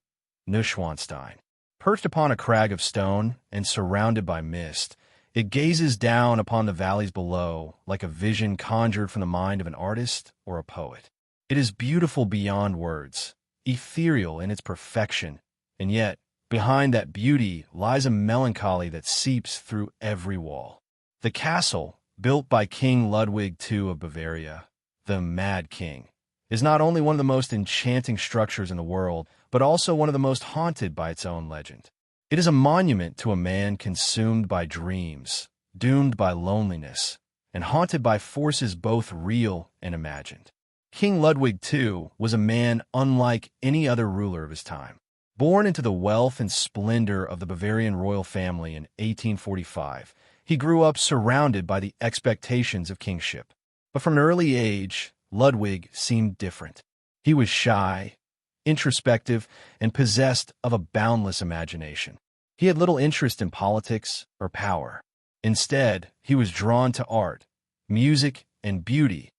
Neuschwanstein. Perched upon a crag of stone and surrounded by mist, it gazes down upon the valleys below like a vision conjured from the mind of an artist or a poet. It is beautiful beyond words, ethereal in its perfection, and yet, behind that beauty lies a melancholy that seeps through every wall. The castle, built by King Ludwig II of Bavaria, the Mad King, is not only one of the most enchanting structures in the world, but also one of the most haunted by its own legend. It is a monument to a man consumed by dreams, doomed by loneliness, and haunted by forces both real and imagined. King Ludwig II was a man unlike any other ruler of his time. Born into the wealth and splendor of the Bavarian royal family in 1845, he grew up surrounded by the expectations of kingship. But from an early age, Ludwig seemed different. He was shy, introspective, and possessed of a boundless imagination. He had little interest in politics or power. Instead, he was drawn to art, music, and beauty,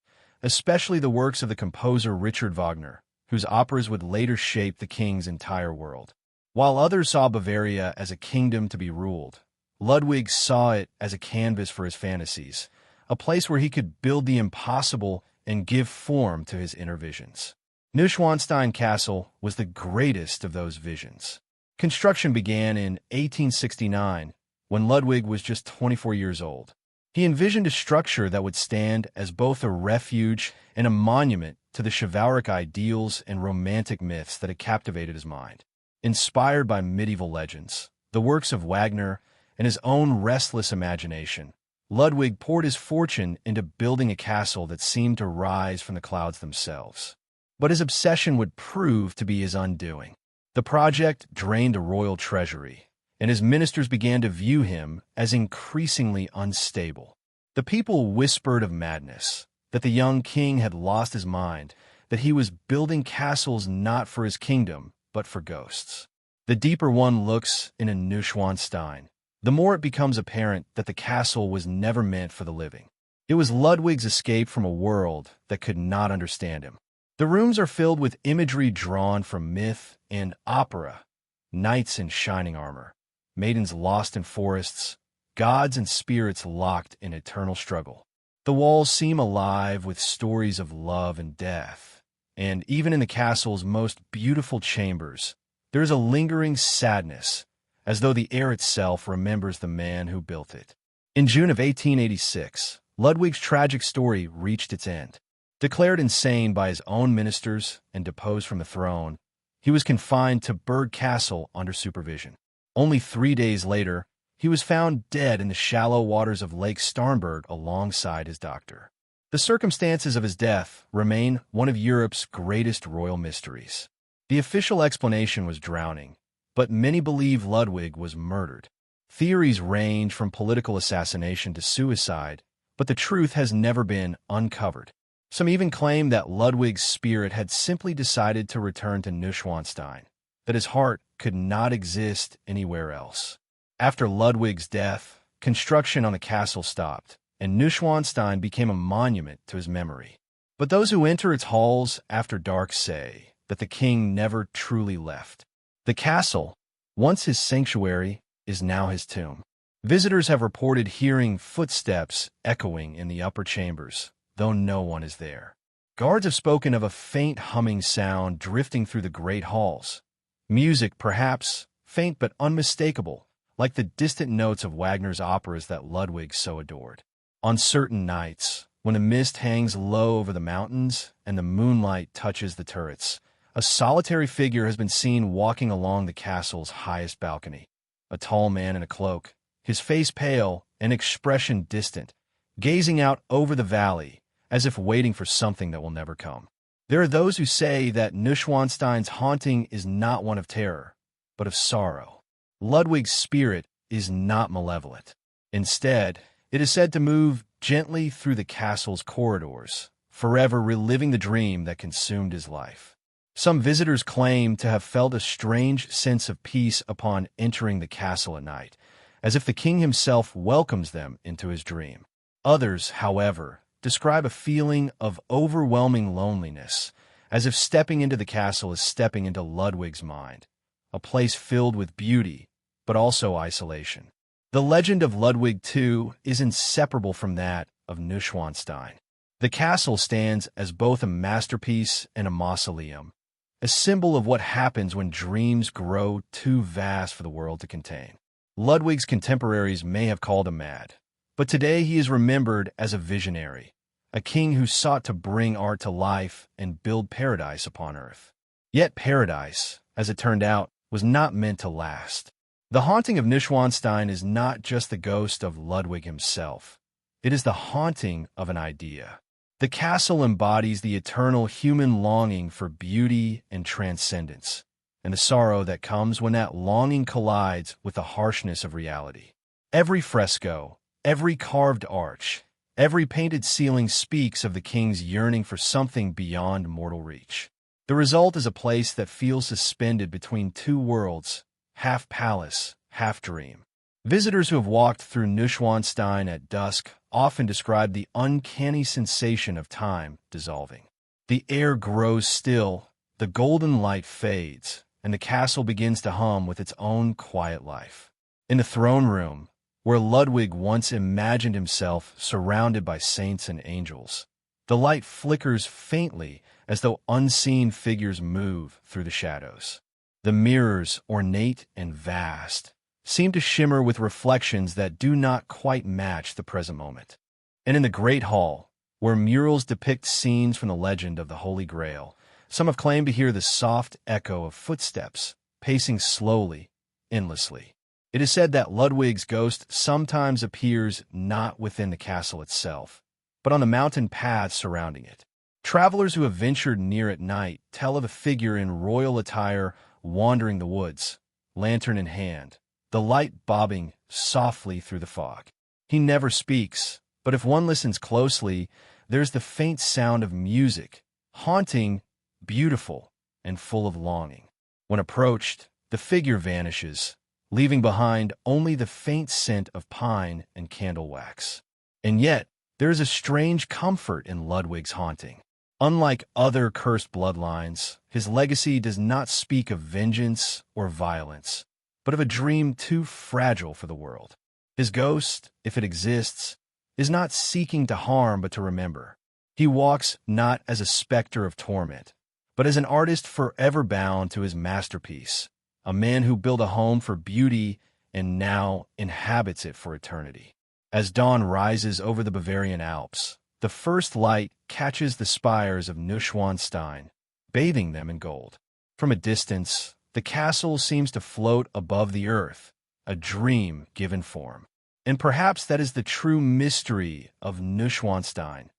especially the works of the composer Richard Wagner, whose operas would later shape the king's entire world. While others saw Bavaria as a kingdom to be ruled, Ludwig saw it as a canvas for his fantasies, a place where he could build the impossible and give form to his inner visions. Neuschwanstein Castle was the greatest of those visions. Construction began in 1869, when Ludwig was just 24 years old. He envisioned a structure that would stand as both a refuge and a monument to the chivalric ideals and romantic myths that had captivated his mind. Inspired by medieval legends, the works of Wagner, and his own restless imagination, Ludwig poured his fortune into building a castle that seemed to rise from the clouds themselves. But his obsession would prove to be his undoing. The project drained the royal treasury, and his ministers began to view him as increasingly unstable. The people whispered of madness, that the young king had lost his mind, that he was building castles not for his kingdom, but for ghosts. The deeper one looks in a Neuschwanstein, the more it becomes apparent that the castle was never meant for the living. It was Ludwig's escape from a world that could not understand him. The rooms are filled with imagery drawn from myth and opera, knights in shining armor, maidens lost in forests, gods and spirits locked in eternal struggle. The walls seem alive with stories of love and death, and even in the castle's most beautiful chambers, there is a lingering sadness, as though the air itself remembers the man who built it. In June of 1886, Ludwig's tragic story reached its end. Declared insane by his own ministers and deposed from the throne, he was confined to Berg Castle under supervision. Only 3 days later, he was found dead in the shallow waters of Lake Starnberg alongside his doctor. The circumstances of his death remain one of Europe's greatest royal mysteries. The official explanation was drowning, but many believe Ludwig was murdered. Theories range from political assassination to suicide, but the truth has never been uncovered. Some even claim that Ludwig's spirit had simply decided to return to Neuschwanstein, that his heart could not exist anywhere else. After Ludwig's death, construction on the castle stopped, and Neuschwanstein became a monument to his memory. But those who enter its halls after dark say that the king never truly left. The castle, once his sanctuary, is now his tomb. Visitors have reported hearing footsteps echoing in the upper chambers, though no one is there. Guards have spoken of a faint humming sound drifting through the great halls. Music, perhaps, faint but unmistakable, like the distant notes of Wagner's operas that Ludwig so adored. On certain nights, when the mist hangs low over the mountains and the moonlight touches the turrets, a solitary figure has been seen walking along the castle's highest balcony. A tall man in a cloak, his face pale and expression distant, gazing out over the valley as if waiting for something that will never come. There are those who say that Neuschwanstein's haunting is not one of terror, but of sorrow. Ludwig's spirit is not malevolent. Instead, it is said to move gently through the castle's corridors, forever reliving the dream that consumed his life. Some visitors claim to have felt a strange sense of peace upon entering the castle at night, as if the king himself welcomes them into his dream. Others, however, describe a feeling of overwhelming loneliness, as if stepping into the castle is stepping into Ludwig's mind, a place filled with beauty, but also isolation. The legend of Ludwig II is inseparable from that of Neuschwanstein. The castle stands as both a masterpiece and a mausoleum, a symbol of what happens when dreams grow too vast for the world to contain. Ludwig's contemporaries may have called him mad, but today he is remembered as a visionary, a king who sought to bring art to life and build paradise upon earth. Yet paradise, as it turned out, was not meant to last. The haunting of Neuschwanstein is not just the ghost of Ludwig himself. It is the haunting of an idea. The castle embodies the eternal human longing for beauty and transcendence, and the sorrow that comes when that longing collides with the harshness of reality. Every fresco, every carved arch, every painted ceiling speaks of the king's yearning for something beyond mortal reach. The result is a place that feels suspended between two worlds, half palace, half dream. Visitors who have walked through Neuschwanstein at dusk often describe the uncanny sensation of time dissolving. The air grows still, the golden light fades, and the castle begins to hum with its own quiet life. In the throne room, where Ludwig once imagined himself surrounded by saints and angels, the light flickers faintly as though unseen figures move through the shadows. The mirrors, ornate and vast, seem to shimmer with reflections that do not quite match the present moment. And in the Great Hall, where murals depict scenes from the legend of the Holy Grail, some have claimed to hear the soft echo of footsteps, pacing slowly, endlessly. It is said that Ludwig's ghost sometimes appears not within the castle itself, but on the mountain paths surrounding it. Travelers who have ventured near at night tell of a figure in royal attire wandering the woods, lantern in hand, the light bobbing softly through the fog. He never speaks, but if one listens closely, there's the faint sound of music, haunting, beautiful, and full of longing. When approached, the figure vanishes, leaving behind only the faint scent of pine and candle wax. And yet, there is a strange comfort in Ludwig's haunting. Unlike other cursed bloodlines, his legacy does not speak of vengeance or violence, but of a dream too fragile for the world. His ghost, if it exists, is not seeking to harm but to remember. He walks not as a specter of torment, but as an artist forever bound to his masterpiece, a man who built a home for beauty and now inhabits it for eternity. As dawn rises over the Bavarian Alps, the first light catches the spires of Neuschwanstein, bathing them in gold. From a distance, the castle seems to float above the earth, a dream given form. And perhaps that is the true mystery of Neuschwanstein.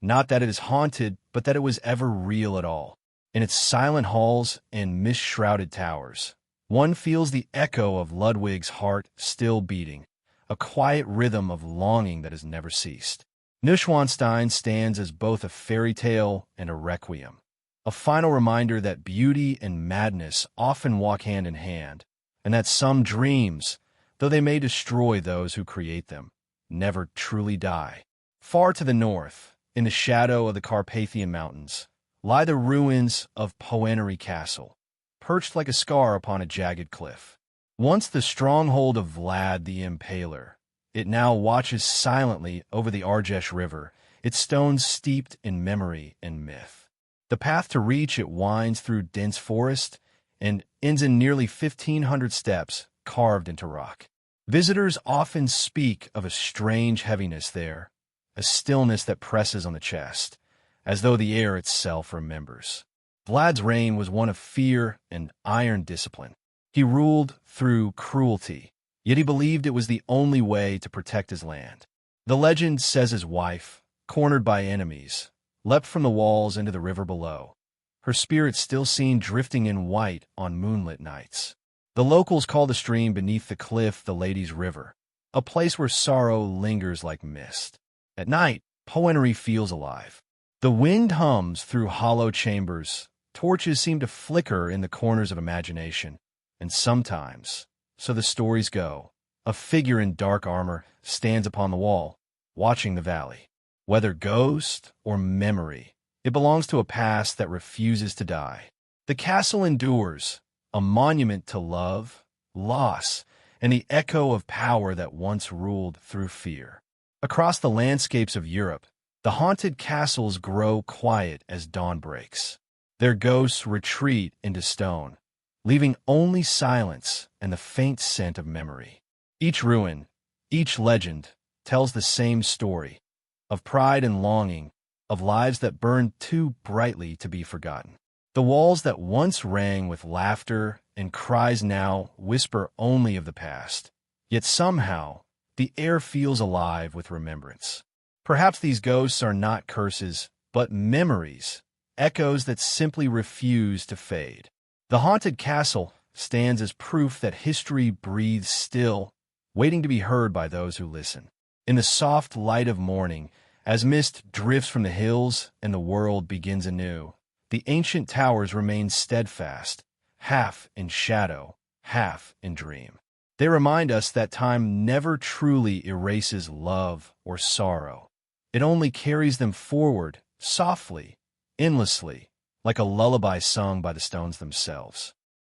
Not that it is haunted, but that it was ever real at all. In its silent halls and mist-shrouded towers, One feels the echo of Ludwig's heart still beating, a quiet rhythm of longing that has never ceased. Neuschwanstein stands as both a fairy tale and a requiem, a final reminder that beauty and madness often walk hand in hand, and that some dreams, though they may destroy those who create them, never truly die. Far to the north, in the shadow of the Carpathian Mountains, lie the ruins of Poenary Castle, perched like a scar upon a jagged cliff. Once the stronghold of Vlad the Impaler, it now watches silently over the Argesh River, its stones steeped in memory and myth. The path to reach it winds through dense forest and ends in nearly 1,500 steps carved into rock. Visitors often speak of a strange heaviness there, a stillness that presses on the chest, as though the air itself remembers. Vlad's reign was one of fear and iron discipline. He ruled through cruelty, yet he believed it was the only way to protect his land. The legend says his wife, cornered by enemies, leapt from the walls into the river below, her spirit still seen drifting in white on moonlit nights. The locals call the stream beneath the cliff the Lady's River, a place where sorrow lingers like mist. At night, Poenary feels alive. The wind hums through hollow chambers, torches seem to flicker in the corners of imagination, and sometimes, so the stories go, a figure in dark armor stands upon the wall, watching the valley. Whether ghost or memory, it belongs to a past that refuses to die. The castle endures, a monument to love, loss, and the echo of power that once ruled through fear. Across the landscapes of Europe, the haunted castles grow quiet as dawn breaks. Their ghosts retreat into stone, leaving only silence and the faint scent of memory. Each ruin, each legend, tells the same story, of pride and longing, of lives that burned too brightly to be forgotten. The walls that once rang with laughter and cries now whisper only of the past, yet somehow the air feels alive with remembrance. Perhaps these ghosts are not curses, but memories, echoes that simply refuse to fade. The haunted castle stands as proof that history breathes still, waiting to be heard by those who listen. In the soft light of morning, as mist drifts from the hills and the world begins anew, the ancient towers remain steadfast, half in shadow, half in dream. They remind us that time never truly erases love or sorrow. It only carries them forward, softly, endlessly, like a lullaby sung by the stones themselves.